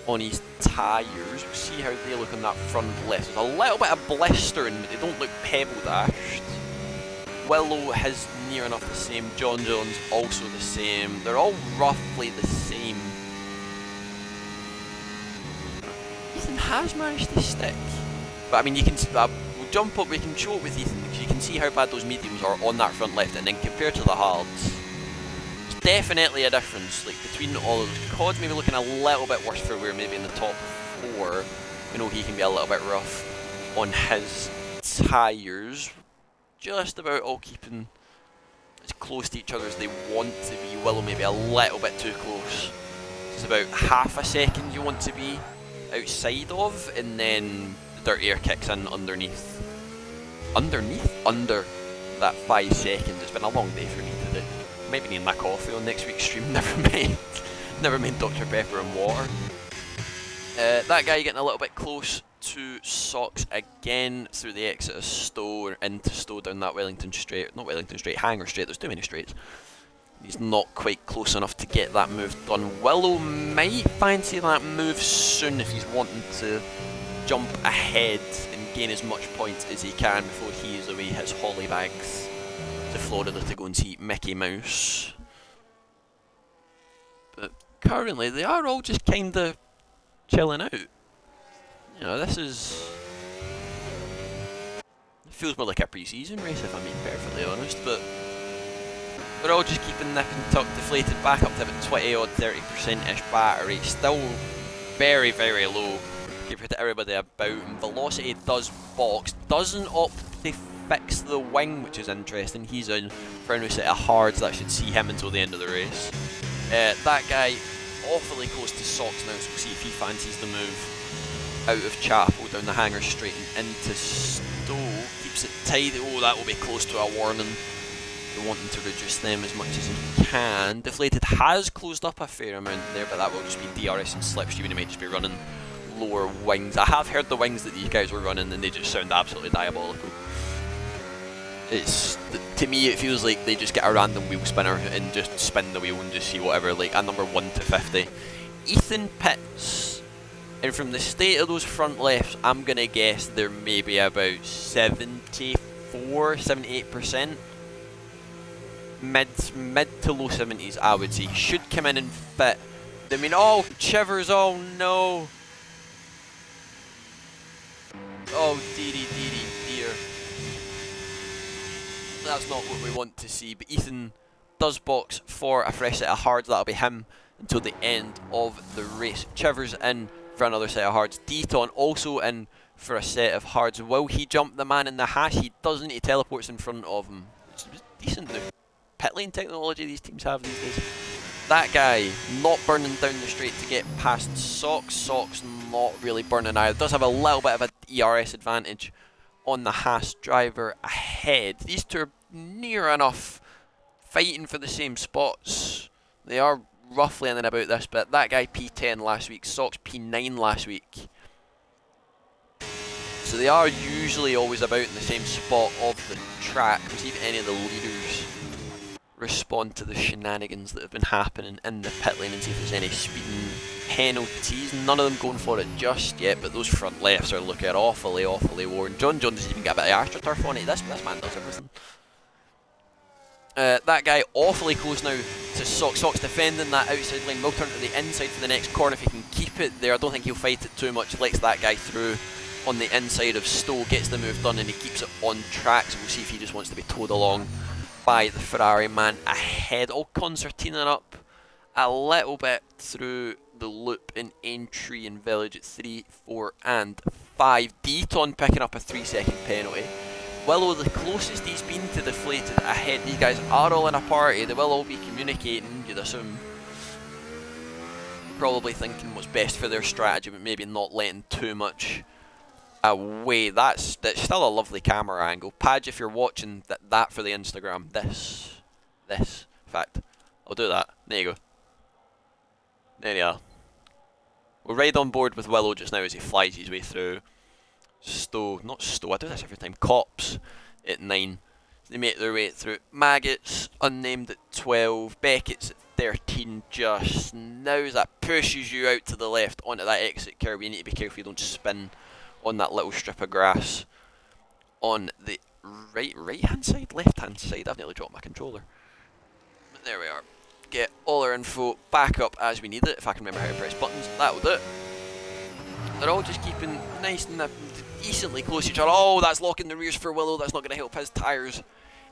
on his tyres. We'll see how they look on that front left. There's a little bit of blistering, but they don't look pebble dashed. Willow has near enough the same. John's also the same. They're all roughly the same. Ethan has managed to stick. But I mean, you can we'll jump up, we can show it with Ethan, because you can see how bad those mediums are on that front left, and then compared to the hards, there's definitely a difference, like, between all of those. Cod's maybe looking a little bit worse for we're maybe in the top 4. We know he can be a little bit rough on his tyres. Just about all keeping as close to each other as they want to be. Willow maybe a little bit too close. It's about half a second you want to be outside of, and then the dirt air kicks in underneath. Under that 5 seconds. It's been a long day for me today. Might be needing my coffee on next week's stream, never mind. Never mind Dr. Pepper and water. That guy getting a little bit close to Socks again through the exit of Stowe, or into Stowe down that Wellington Straight. Not Wellington Straight, Hanger Straight. There's too many straights. He's not quite close enough to get that move done. Willow might fancy that move soon if he's wanting to jump ahead and gain as much points as he can before he is away his holly bags to Florida to go and see Mickey Mouse. But currently they are all just kind of chilling out. You know, this is... It feels more like a pre-season race if I'm being perfectly honest, but they're all just keeping nip and tuck. Deflated back up to about 20-odd, 30%-ish battery. Still very, very low compared to everybody about him. Velocity does box, doesn't opt to fix the wing, which is interesting. He's in for a new set of hards that should see him until the end of the race. That guy awfully close to Socks now, so we'll see if he fancies the move out of Chapel down the Hanger Straight and into Stowe. Keeps it tight. Oh, that will be close to a warning. They're wanting to reduce them as much as he can. Deflated has closed up a fair amount there, but that will just be DRS and slipstream, and he might just be running lower wings. I have heard the wings that these guys were running and they just sound absolutely diabolical. It's, to me, it feels like they just get a random wheel spinner and just spin the wheel and just see whatever, like a number 1 to 50. Ethan pits, and from the state of those front lefts, I'm going to guess they're maybe about 74, 78%. Mid to low 70s, I would say. Should come in and fit. I mean, oh, Chivers, oh no. Oh, dearie, dear. That's not what we want to see, but Ethan does box for a fresh set of hards. That'll be him until the end of the race. Chivers in for another set of hards. Deaton also in for a set of hards. Will he jump the man in the hash? He doesn't. He teleports in front of him. It's decent now. Pit lane technology these teams have these days. That guy not burning down the straight to get past Socks. Socks not really burning either. Does have a little bit of a ERS advantage on the Haas driver ahead. These two are near enough fighting for the same spots. They are roughly in and about this bit. That guy P10 last week, Socks P9 last week. So they are usually always about in the same spot of the track. We'll see if any of the leaders respond to the shenanigans that have been happening in the pit lane and see if there's any speeding penalties. None of them going for it just yet, but those front lefts are looking awfully worn. John doesn't even get a bit of AstroTurf on it. This man does everything. That guy awfully close now to Socks. Socks defending that outside lane. Will turn to the inside for the next corner if he can keep it there. I don't think he'll fight it too much. Lets that guy through on the inside of Stowe. Gets the move done and he keeps it on track. So we'll see if he just wants to be towed along by the Ferrari man ahead. All concertining up a little bit through the loop in entry and village at 3, 4 and 5. Deaton picking up a 3-second penalty. Willow the closest he's been to deflated ahead. These guys are all in a party. They will all be communicating, you'd assume. Probably thinking what's best for their strategy, but maybe not letting too much away. That's still a lovely camera angle. Padge, if you're watching that for the Instagram, this, in fact, I'll do that. There you go. There you are. We're right on board with Willow just now as he flies his way through. Not Stowe, I do this every time. Cops at 9. They make their way through. Maggots, unnamed at 12. Beckett's at 13 just now. As that pushes you out to the left onto that exit curve. You need to be careful you don't spin on that little strip of grass on the right hand side, left hand side. I've nearly dropped my controller. But there we are. Get all our info back up as we need it. If I can remember how to press buttons, that will do it. They're all just keeping nice and decently close to each other. Oh, that's locking the rears for Willow. That's not going to help his tyres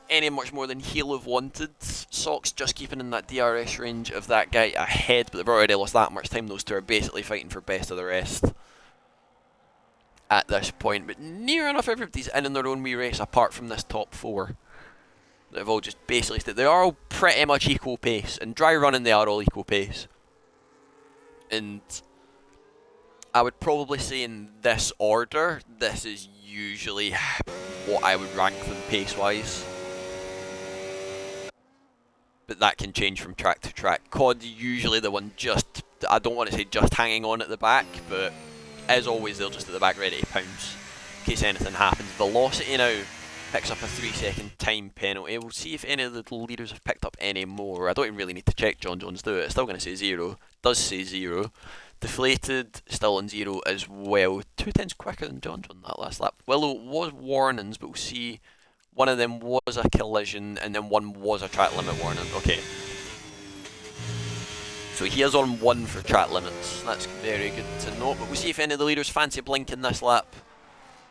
any much more than he'll have wanted. Socks just keeping in that DRS range of that guy ahead, but they've already lost that much time. Those two are basically fighting for best of the rest at this point, but near enough everybody's in their own wee race apart from this top 4. They've all just basically stayed. They are all pretty much equal pace, and dry running they are all equal pace. And I would probably say in this order, this is usually what I would rank them pace-wise. But that can change from track to track. COD usually the one just, I don't want to say just hanging on at the back, but as always they're just at the back ready to pounce in case anything happens. Velocity now picks up a 3-second time penalty. We'll see if any of the leaders have picked up any more. I don't even really need to check John Jones do it. It's still going to say 0. Does say 0. Deflated, still on 0 as well. 2/10 quicker than John on that last lap. Willow was warnings, but we'll see. One of them was a collision, and then one was a track limit warning. Okay. So he is on 1 for track limits. That's very good to know. But we'll see if any of the leaders fancy blinking this lap.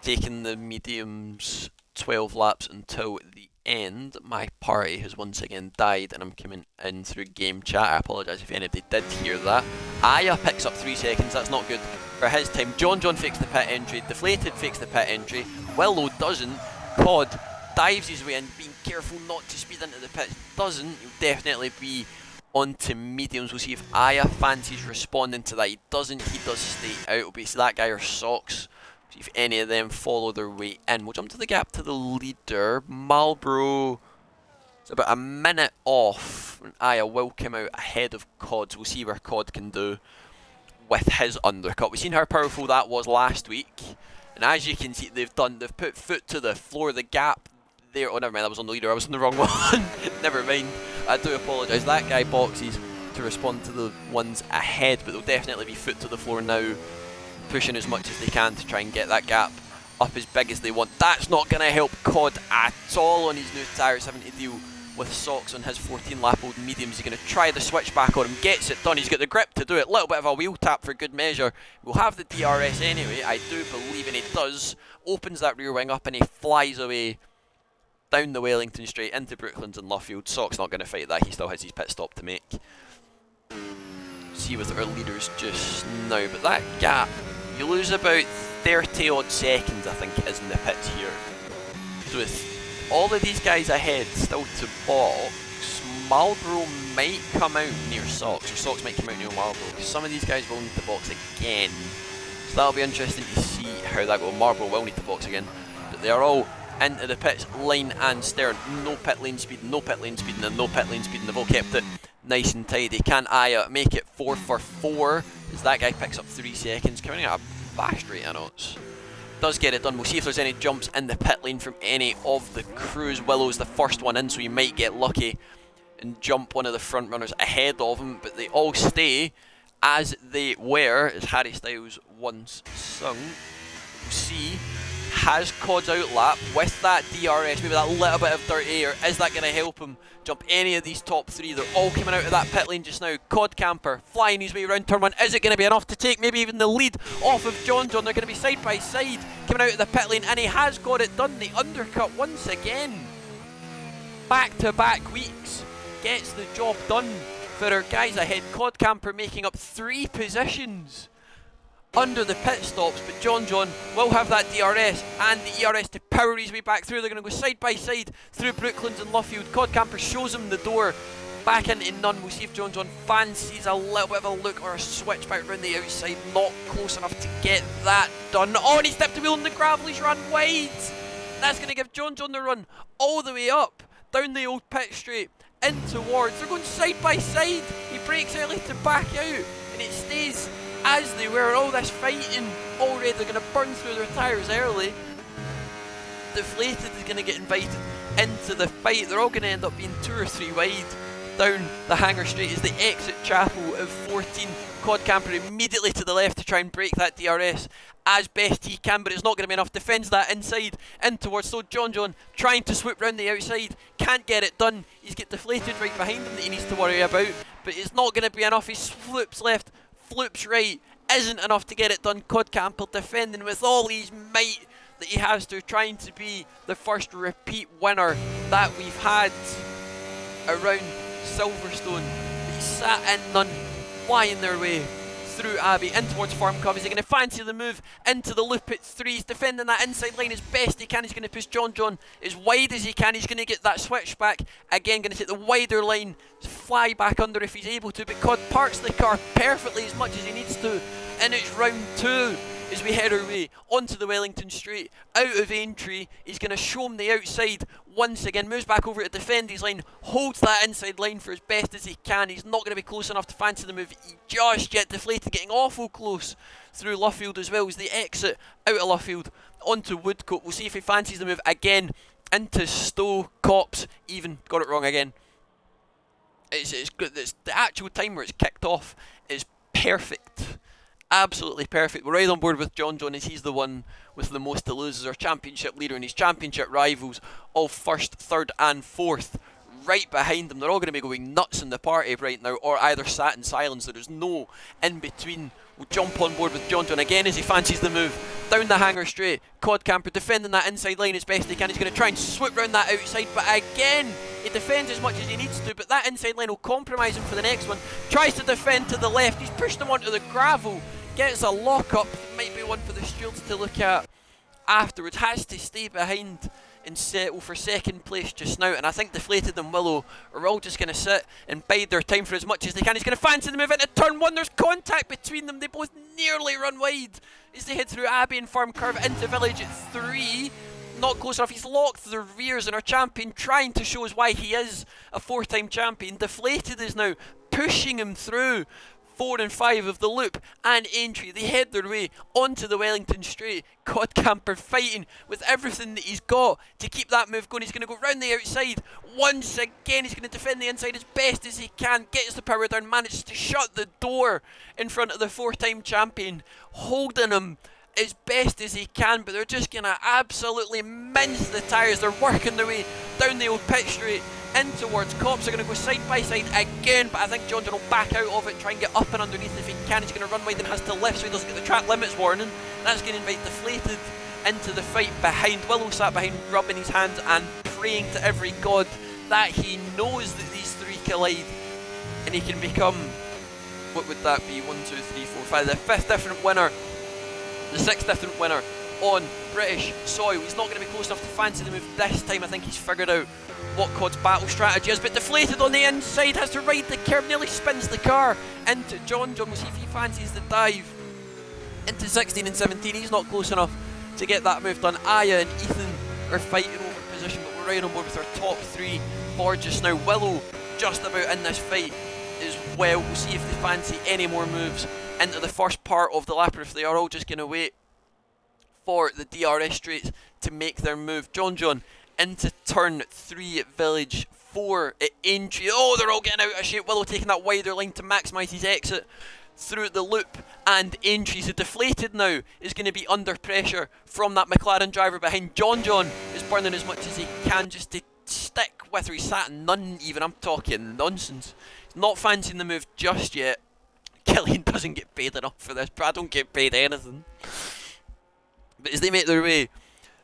Taking the mediums 12 laps until the end. My party has once again died, and I'm coming in through game chat. I apologise if anybody did hear that. Aya picks up 3 seconds. That's not good for his time. John fakes the pit entry. Deflated fakes the pit entry. Willow doesn't. COD dives his way in, being careful not to speed into the pits. Doesn't. He'll definitely be onto mediums. We'll see if Aya fancies responding to that. He doesn't. He does stay out. It'll be that guy or Socks. See if any of them follow their way in. We'll jump to the gap to the leader. Marlboro is about a minute off. And Aya will come out ahead of COD. So we'll see what COD can do with his undercut. We've seen how powerful that was last week. And as you can see, they've put foot to the floor. The gap there. Oh, never mind, I was on the leader, I was on the wrong one. Never mind, I do apologise. That guy boxes to respond to the ones ahead, but they'll definitely be foot to the floor now, pushing as much as they can to try and get that gap up as big as they want. That's not going to help Cod at all on his new tyres, having to deal with socks on his 14 lap old mediums. He's going to try the switch back on him, gets it done, he's got the grip to do it, little bit of a wheel tap for good measure. We'll have the DRS anyway, I do believe, and he does, opens that rear wing up and he flies away down the Wellington straight into Brooklands and Luffield. Sock's not going to fight that, he still has his pit stop to make. See with our leaders just now, but that gap, you lose about 30 odd seconds I think it is in the pits here. So with all of these guys ahead still to box, Marlborough might come out near Socks, or Socks might come out near Marlborough, because some of these guys will need to box again. So that'll be interesting to see how that goes. Marlborough will need to box again, but they are all into the pits, line and stern. No pit lane speed, no pit lane speed, and no pit lane speed, and they've all kept it nice and tidy. Can Aya make it 4 for 4 as that guy picks up 3 seconds, coming at a vast rate of knots. Does get it done. We'll see if there's any jumps in the pit lane from any of the crews. Willow's the first one in, so he might get lucky and jump one of the front runners ahead of him, but they all stay as they were, as Harry Styles once sung. We'll see, has Cod's outlap with that DRS, maybe that little bit of dirty air, is that going to help him jump any of these top 3? They're all coming out of that pit lane just now. Codcamper flying his way around turn 1. Is it going to be enough to take maybe even the lead off of John? They're going to be side by side coming out of the pit lane, and he has got it done. The undercut once again. Back-to-back weeks gets the job done for our guys ahead. Codcamper making up 3 positions under the pit stops, but John will have that DRS and the ERS to power his way back through. They're going to go side by side through Brooklands and Luffield. Codcamper shows him the door back into none. We'll see if John fancies a little bit of a look or a switch back around the outside. Not close enough to get that done. Oh, and he's stepped the wheel on the gravel, he's run wide. That's going to give John the run all the way up down the old pit straight in towards. They're going side by side. He breaks early to back out, and it stays as they were. All this fighting already, they're going to burn through their tyres early. Deflated is going to get invited into the fight. They're all going to end up being 2 or 3 wide down the hangar straight as they exit Chapel of 14. Codcamper immediately to the left to try and break that DRS as best he can, but it's not going to be enough. Defends that inside in towards, so John trying to swoop round the outside, can't get it done. He's got Deflated right behind him that he needs to worry about, but it's not going to be enough. He swoops left, floops right, isn't enough to get it done. Codcamper defending with all his might that he has to, trying to be the first repeat winner that we've had around Silverstone. He sat in none, flying their way through Abbey in towards Farm Cove. Is he going to fancy the move into the loop at 3? He's defending that inside line as best he can. He's going to push John as wide as he can. He's going to get that switch back again, going to take the wider line, fly back under if he's able to, but Cod parks the car perfectly as much as he needs to, and it's round 2 as we head our way onto the Wellington straight, out of Aintree. He's going to show him the outside once again, moves back over to defend his line, holds that inside line for as best as he can. He's not going to be close enough to fancy the move just yet. Deflated, getting awful close through Luffield as well as they exit out of Luffield onto Woodcote. We'll see if he fancies the move again into Stowe. Cops even got it wrong again. It's good. The actual time where it's kicked off is perfect. Absolutely perfect. We're right on board with John as he's the one with the most to lose as our championship leader, and his championship rivals all 1st, 3rd and 4th right behind them. They're all going to be going nuts in the party right now, or either sat in silence. There's no in between. We'll jump on board with John again as he fancies the move down the hangar straight. Codcamper defending that inside line as best he can. He's going to try and swoop round that outside, but again he defends as much as he needs to, but that inside line will compromise him for the next one. Tries to defend to the left. He's pushed him onto the gravel, gets a lock up. Might be one for the stewards to look at afterwards. Has to stay behind and settle for 2nd place just now, and I think Deflated and Willow are all just going to sit and bide their time for as much as they can. He's going to fancy the move into turn 1. There's contact between them. They both nearly run wide as they head through Abbey and Farm Curve into Village at 3. Not close enough. He's locked the rears, and our champion trying to show us why he is a 4-time champion. Deflated is now pushing him through 4 and 5 of the loop and entry. They head their way onto the Wellington straight. Codcamper fighting with everything that he's got to keep that move going. He's going to go round the outside. Once again, he's going to defend the inside as best as he can. Gets the power down, manages to shut the door in front of the 4-time champion, holding him as best as he can, but they're just going to absolutely mince the tyres. They're working their way down the old pit straight in towards Cops. They're going to go side by side again, but I think John John will back out of it, try and get up and underneath if he can. He's going to run wide and has to lift so he doesn't get the track limits warning. That's going to invite Deflated into the fight behind. Willow sat behind, rubbing his hands and praying to every god that he knows that these three collide and he can become, what would that be, 1, 2, 3, 4, 5, the 5th different winner, the 6th different winner on British soil. He's not going to be close enough to fancy the move this time. I think he's figured out what Cod's battle strategy is, but Deflated on the inside has to ride the curb, nearly spins the car into John John. We'll see if he fancies the dive into 16 and 17. He's not close enough to get that move done. Aya and Ethan are fighting over position, but we're right on board with our top 3 for just now. Willow just about in this fight as well. We'll see if they fancy any more moves into the first part of the lap, or if they are all just going to wait for the DRS straights to make their move. John John into turn 3 at Village 4 at entry. Oh, they're all getting out of shape. Willow taking that wider line to maximise his exit through the loop and entry. So Deflated now is going to be under pressure from that McLaren driver behind. John John is burning as much as he can just to stick with her. He's sat none even. I'm talking nonsense. He's not fancying the move just yet. Killian doesn't get paid enough for this, but I don't get paid anything. But as they make their way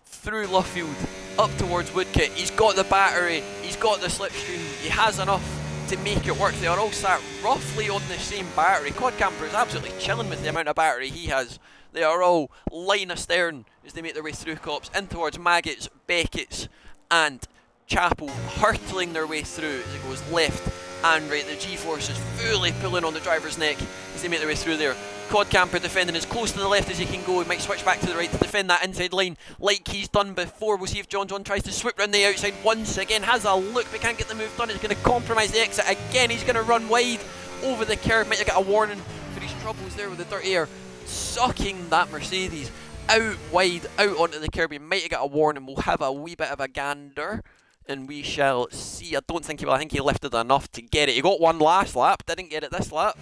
through Luffield up towards Woodcote, he's got the battery, he's got the slipstream, he has enough to make it work. They are all sat roughly on the same battery. Codcamper is absolutely chilling with the amount of battery he has. They are all line astern as they make their way through Cops in towards Maggots, Beckett's and Chapel, hurtling their way through as it goes left and right. The G-force is fully pulling on the driver's neck as they make their way through there. Codcamper defending as close to the left as he can go. He might switch back to the right to defend that inside line like he's done before. We'll see if John John tries to swoop round the outside once again. Has a look but can't get the move done. He's going to compromise the exit again. He's going to run wide over the curb. Might have got a warning for his troubles there with the dirty air sucking that Mercedes out wide, out onto the curb. He might have got a warning. We'll have a wee bit of a gander and we shall see. I don't think he will. I think he lifted enough to get it. He got one last lap, didn't get it this lap.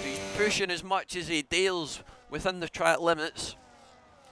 So he's pushing as much as he dares within the track limits.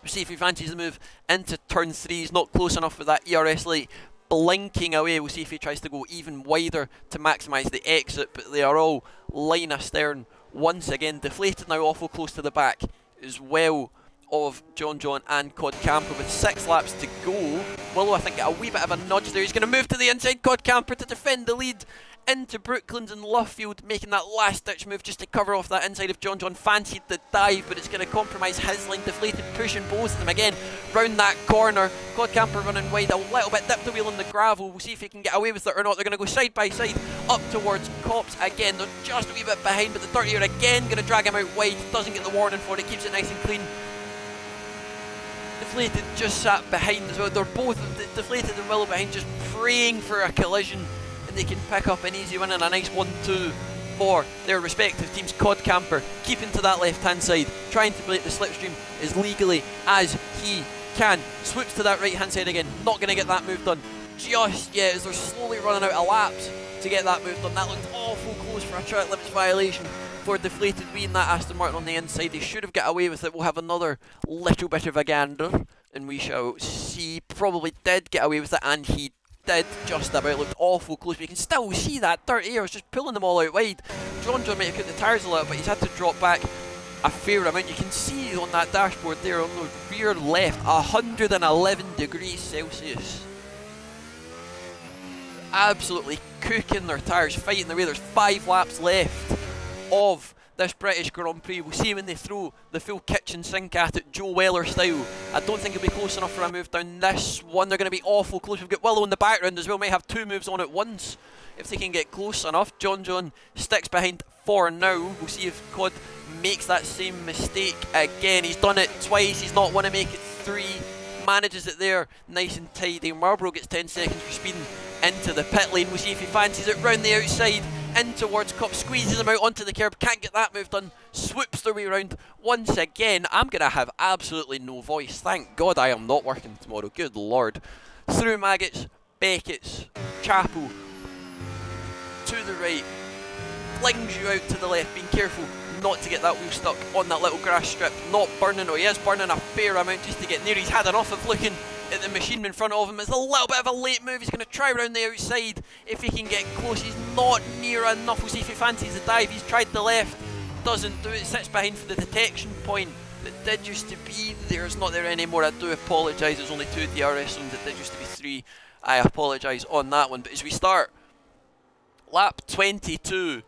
We'll see if he fancies the move into turn 3. He's not close enough with that ERS light blinking away. We'll see if he tries to go even wider to maximise the exit, but they are all line astern once again. Deflated now awful close to the back as well of John John and Codcamper with 6 laps to go. Willow, I think, get a wee bit of a nudge there. He's going to move to the inside. Codcamper to defend the lead into Brooklands and Luffield, making that last ditch move just to cover off that inside of John John. Fancied the dive, but it's going to compromise his line. Deflated pushing both of them again round that corner. Codcamper running wide a little bit, dipped the wheel on the gravel. We'll see if he can get away with it or not. They're going to go side by side up towards Cops again. They're just a wee bit behind, but the dirty air again going to drag him out wide. Doesn't get the warning for it, keeps it nice and clean. Deflated just sat behind as well. They're both, Deflated and Willow behind, just praying for a collision and they can pick up an easy win and a nice 1-2 for their respective teams. Codcamper keeping to that left hand side, trying to play the slipstream as legally as he can. Swoops to that right hand side again, not going to get that move done just yet as they're slowly running out of laps to get that move done. That looked awful close for a track limits violation for DeflatedWee and that Aston Martin on the inside. They should have got away with it. We'll have another little bit of a gander and we shall see. Probably did get away with it, and he did just about. Looked awful close, but you can still see that dirty air is just pulling them all out wide. John John might have cut the tyres a little, but he's had to drop back a fair amount. You can see on that dashboard there on the rear left, 111 degrees Celsius. Absolutely cooking their tyres, fighting their way. There's 5 laps left of this British Grand Prix. We'll see when they throw the full kitchen sink at it, Joe Weller style. I don't think it'll be close enough for a move down this one. They're going to be awful close. We've got Willow in the background as well. Might have 2 moves on at once if they can get close enough. John John sticks behind for now. We'll see if Cod makes that same mistake again. He's done it twice. He's not want to make it 3. Manages it there nice and tidy. Marlborough gets 10 seconds for speeding into the pit lane. We'll see if he fancies it round the outside in towards Cop, squeezes him out onto the curb, can't get that move done, swoops their way around. Once again, I'm going to have absolutely no voice. Thank God I am not working tomorrow, good lord. Through Maggots, Beckett's, Chapel, to the right, flings you out to the left, being careful not to get that wheel stuck on that little grass strip, not burning, or he is burning a fair amount just to get near. He's had enough of looking at the machine in front of him. It's a little bit of a late move. He's going to try around the outside if he can get close. He's not near enough. We'll see if he fancies the dive. He's tried the left, doesn't do it, sits behind for the detection point that did used to be there. It's not there anymore. I do apologise. There's only 2 DRS zones. It did used to be 3. I apologise on that one. But as we start lap 22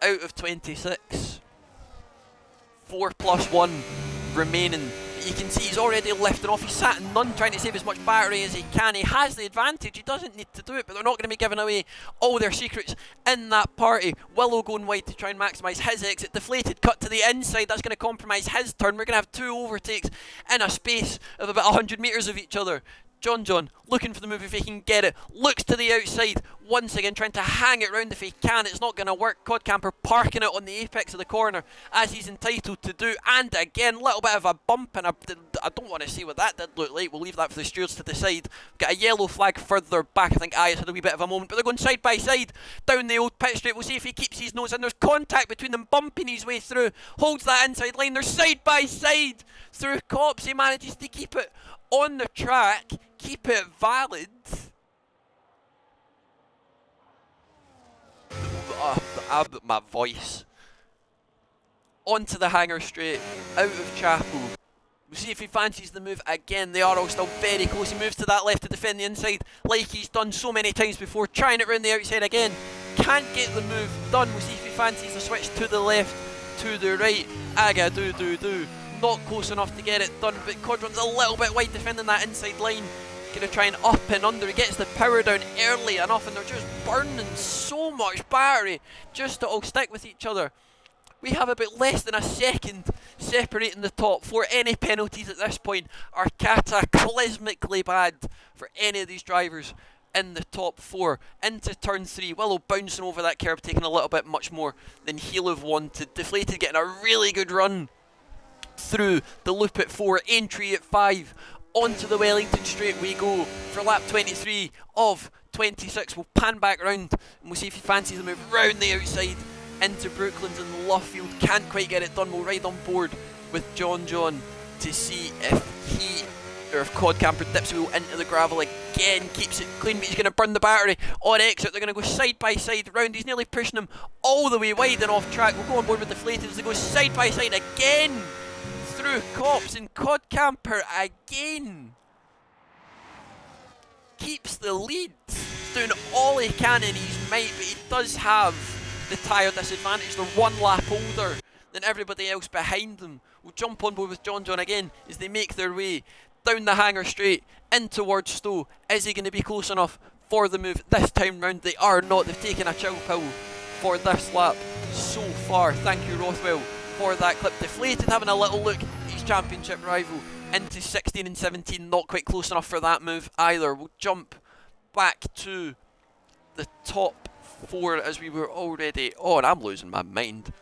out of 26, 4 plus 1 remaining. You can see he's already lifting off. He's sat in none, trying to save as much battery as he can. He has the advantage. He doesn't need to do it, but they're not going to be giving away all their secrets in that party. Willow going wide to try and maximise his exit. Deflated cut to the inside. That's going to compromise his turn. We're going to have 2 overtakes in a space of about 100 metres of each other. John looking for the move if he can get it, looks to the outside, once again trying to hang it round if he can. It's not going to work. Codcamper parking it on the apex of the corner as he's entitled to do, and again, little bit of a bump, and I don't want to see what that did look like. We'll leave that for the stewards to decide. Got a yellow flag further back. I think Ayas had a wee bit of a moment, but they're going side by side down the old pit straight. We'll see if he keeps his nose in. There's contact between them, bumping his way through, holds that inside line. They're side by side through Cops. He manages to keep it on the track, keep it valid. My voice. Onto the hanger straight, out of Chapel. We'll see if he fancies the move again. They are all still very close. He moves to that left to defend the inside like he's done so many times before. Trying it round the outside again. Can't get the move done. We'll see if he fancies the switch to the left, to the right. Aga do. Not close enough to get it done, but Codron's a little bit wide defending that inside line. Gonna try and up and under. He gets the power down early enough, and they're just burning so much battery just to all stick with each other. We have about less than a second separating the top 4. Any penalties at this point are cataclysmically bad for any of these drivers in the top 4. Into turn 3, Willow bouncing over that curb, taking a little bit much more than he'll have wanted. Deflated getting a really good run through the loop at 4, entry at 5. Onto the Wellington straight we go for lap 23 of 26. We'll pan back round and we'll see if he fancies the move round the outside into Brooklands and Luffield. Can't quite get it done. We'll ride on board with John to see if he, or if Codcamper dips wheel into the gravel again, keeps it clean, but he's going to burn the battery on exit. They're going to go side by side round. He's nearly pushing him all the way wide and off track. We'll go on board with Deflated as they go side by side again through Cops, and Codcamper again keeps the lead. He's doing all he can in his might, but he does have the tyre disadvantage. They're 1 lap older than everybody else behind them. We'll jump on board with John again as they make their way down the hanger straight in towards Stowe. Is he going to be close enough for the move this time round? They are not. They've taken a chill pill for this lap so far. Thank you, Rothwell, for that clip. Deflated having a little look at his championship rival into 16 and 17, not quite close enough for that move either. We'll jump back to the top 4 as we were already on. I'm losing my mind.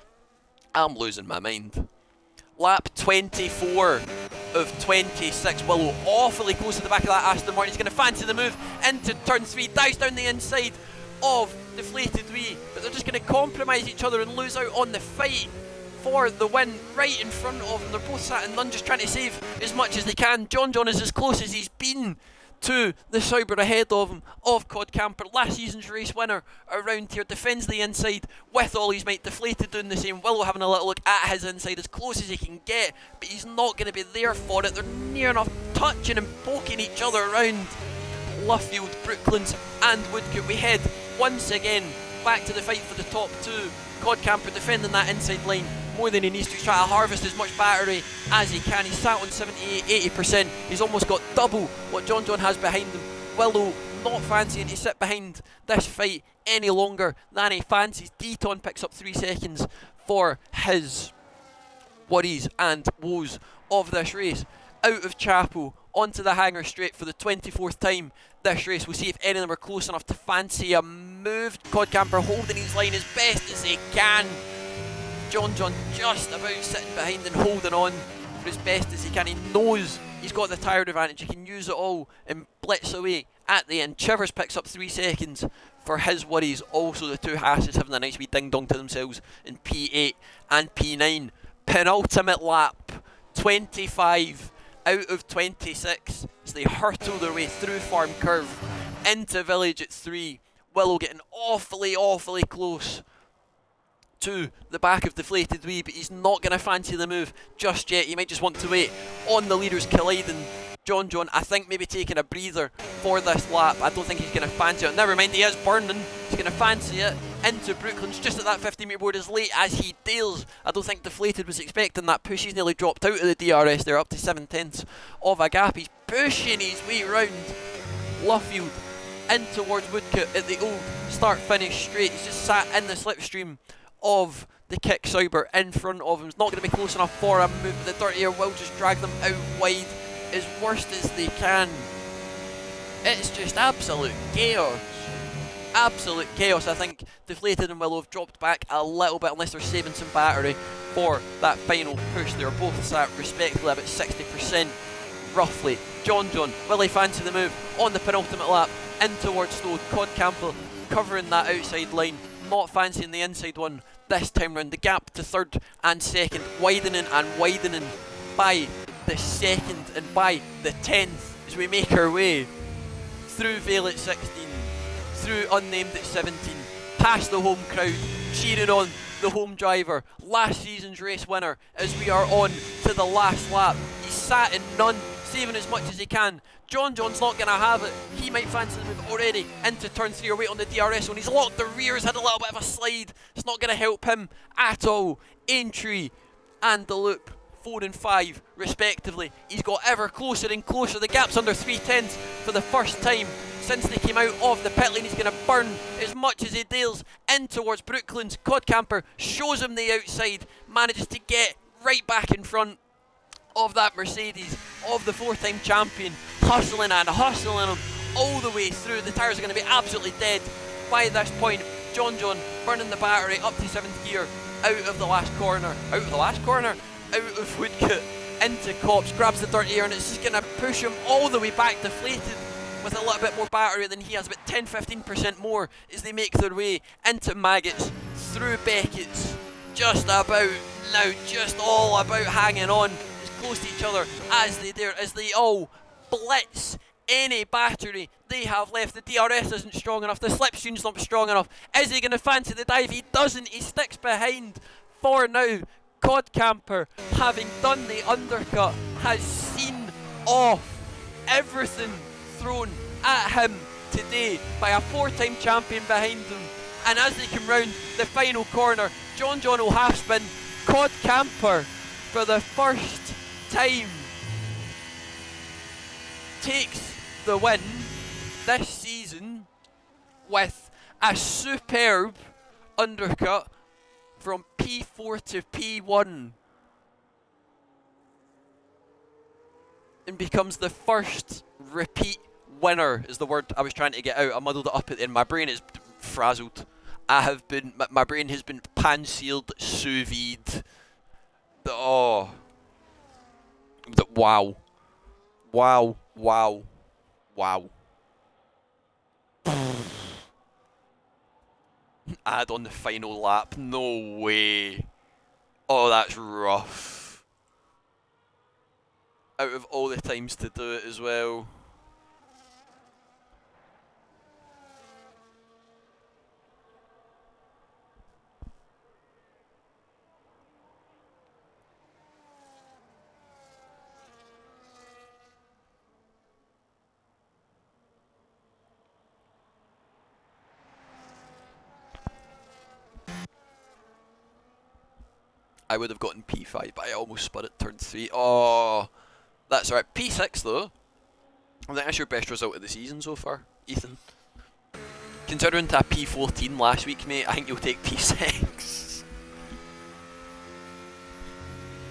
Lap 24 of 26. Willow awfully close to the back of that Aston Martin. He's going to fancy the move into turn 3, dives down the inside of DeflatedWee, but they're just going to compromise each other and lose out on the fight for the win right in front of them. They're both sat in none, just trying to save as much as they can. John is as close as he's been to the Sauber ahead of him, of Codcamper. Last season's race winner around here, defends the inside with all his might. Deflated doing the same. Willow having a little look at his inside as close as he can get, but he's not going to be there for it. They're near enough touching and poking each other around. Luffield, Brooklands and Woodcote. We head once again back to the fight for the top 2. Codcamper defending that inside line more than he needs to. He's trying to harvest as much battery as he can. He's sat on 78-80%. He's almost got double what John has behind him. Willow not fancying to sit behind this fight any longer than he fancies. Deaton picks up 3 seconds for his worries and woes of this race. Out of Chapel, onto the hanger straight for the 24th time this race. We'll see if any of them are close enough to fancy a moved. Codcamper holding his line as best as he can. John just about sitting behind and holding on for as best as he can. He knows he's got the tyre advantage. He can use it all and blitz away at the end. Chivers picks up 3 seconds for his worries. Also, the two Hasses having a nice wee ding-dong to themselves in P8 and P9. Penultimate lap, 25 out of 26 as they hurtle their way through Farm Curve into Village at 3. Willow getting awfully close to the back of DeflatedWee, but he's not going to fancy the move just yet. He might just want to wait on the leaders colliding. John, I think maybe taking a breather for this lap. I don't think he's going to fancy it. Never mind, he is burning. He's going to fancy it into Brooklands just at that 50-metre board as late as he deals. I don't think Deflated was expecting that push. He's nearly dropped out of the DRS there, up to 7/10 of a gap. He's pushing his way round Luffield in towards Woodcote at the old start-finish straight. He's just sat in the slipstream of the kick Sauber in front of him. It's not going to be close enough for a move, but the Dirty Air will just drag them out wide as worst as they can. It's just absolute chaos. Absolute chaos. I think Deflated and Willow have dropped back a little bit unless they're saving some battery for that final push. They're both sat respectively about 60% roughly. John, will he fancy the move on the penultimate lap in towards Stone? Codcamper covering that outside line, not fancying the inside one this time round. The gap to third and second widening and widening by the second and by the 10th as we make our way through Vale at 16, through Unnamed at 17, past the home crowd, cheering on the home driver, last season's race winner, as we are on to the last lap. He's sat in none, saving as much as he can. John's not going to have it. He might fancy the move already into turn 3 or wait on the DRS when he's locked the rears, had a little bit of a slide. It's not going to help him at all. Aintree and the loop, 4 and 5 respectively. He's got ever closer and closer. The gap's under 3/10 for the first time since they came out of the pit lane. He's going to burn as much as he deals in towards Brooklands. Codcamper shows him the outside, manages to get right back in front of that Mercedes, of the 4-time champion, hustling him all the way through. The tyres are going to be absolutely dead by this point. John burning the battery up to 7th gear, out of the last corner, out of Woodcote into Cops, grabs the Dirty Air, and it's just going to push him all the way back Deflated with a little bit more battery than he has, about 10-15% more as they make their way into Maggots, through Beckett's, just about now, just all about hanging on as close to each other as they dare, as they all blitz any battery they have left. The DRS isn't strong enough, the slipstream's not strong enough. Is he going to fancy the dive? He doesn't, he sticks behind for now. Codcamper, having done the undercut, has seen off everything thrown at him today by a 4-time champion behind him. And as they come round the final corner, John will half spin. Codcamper, for the first time, takes the win this season with a superb undercut from P4 to P1 and becomes the first repeat winner, is the word I was trying to get out. I muddled it up at the end. My brain is frazzled. My brain has been pan-sealed, sous vide. Wow. Add on the final lap, no way. Oh, that's rough. Out of all the times to do it as well. I would have gotten P5, but I almost spun it turn 3. Oh, that's alright. P6 though. I think that's your best result of the season so far, Ethan. Considering to a P14 last week, mate, I think you'll take P6.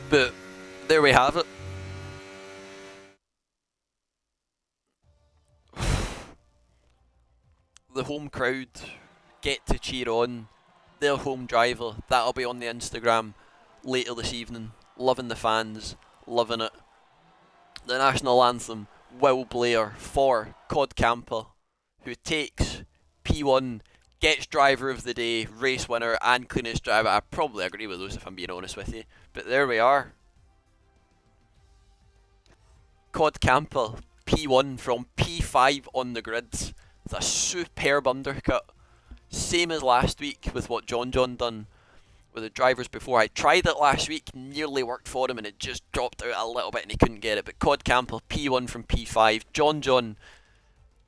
But there we have it. The home crowd get to cheer on their home driver. That'll be on the Instagram later this evening. Loving the fans, loving it. The national anthem will blare for Codcamper, who takes P1, gets driver of the day, race winner, and cleanest driver. I probably agree with those if I'm being honest with you. But there we are. Codcamper, P1 from P5 on the grids. It's a superb undercut. Same as last week with what John done with the drivers before. I tried it last week, nearly worked for him, and it just dropped out a little bit and he couldn't get it. But Codcamper, P1 from P5. John,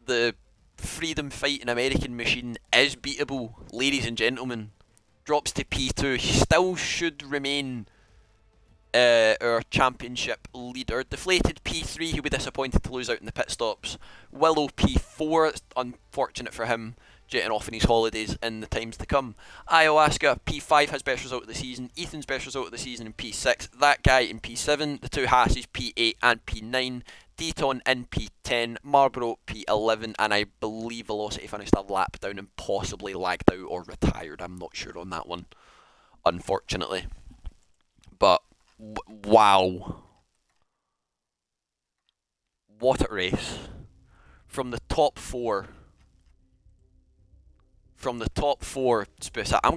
the freedom fighting American machine, is beatable, ladies and gentlemen. Drops to P2. He still should remain our championship leader. Deflated P3, he'll be disappointed to lose out in the pit stops. Willow P4, it's unfortunate for him, jetting off on his holidays in the times to come. Ayahuasca, P5, has best result of the season. Ethan's best result of the season in P6. That guy in P7. The two Hasses, P8 and P9. Deton in P10. Marlboro, P11. And I believe Velocity finished a lap down and possibly lagged out or retired. I'm not sure on that one, unfortunately. But, wow. What a race. From the top four, I'm going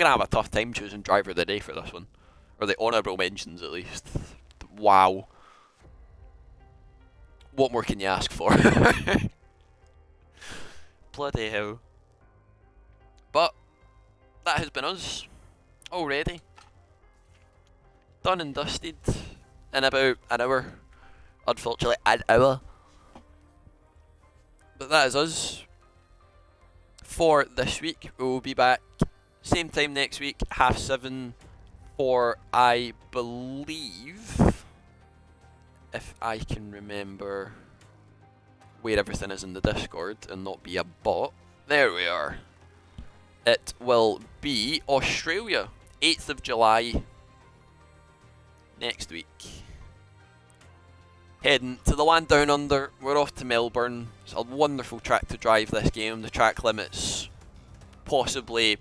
to have a tough time choosing driver of the day for this one. Or the honourable mentions, at least. Wow. What more can you ask for? Bloody hell. But, that has been us. Already. Done and dusted. In about an hour. Unfortunately, an hour. But that is us. For this week, we will be back same time next week, 7:30 for, I believe, if I can remember where everything is in the Discord and not be a bot. There we are. It will be Australia, 8th of July, next week. Heading to the land down under, we're off to Melbourne. It's a wonderful track to drive this game. The track limits possibly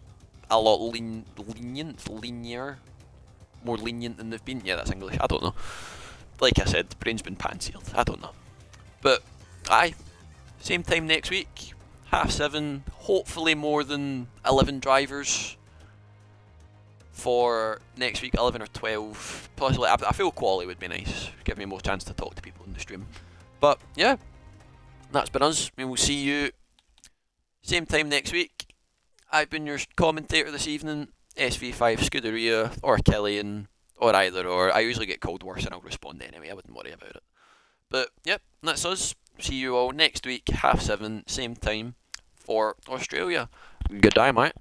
a lot linear, more lenient than they've been. Yeah, that's English, I don't know. Like I said, the brain's been pan-sealed, I don't know. But, aye, same time next week, 7:30, hopefully more than 11 drivers for next week, 11 or 12. Possibly, I feel quality would be nice. Give me more chance to talk to people in the stream. But yeah, that's been us. We will see you same time next week. I've been your commentator this evening, SV5 Scuderia or Killian or either or. I usually get called worse and I'll respond anyway. I wouldn't worry about it. But yep, that's us. See you all next week, 7:30, same time for Australia. Good day, mate.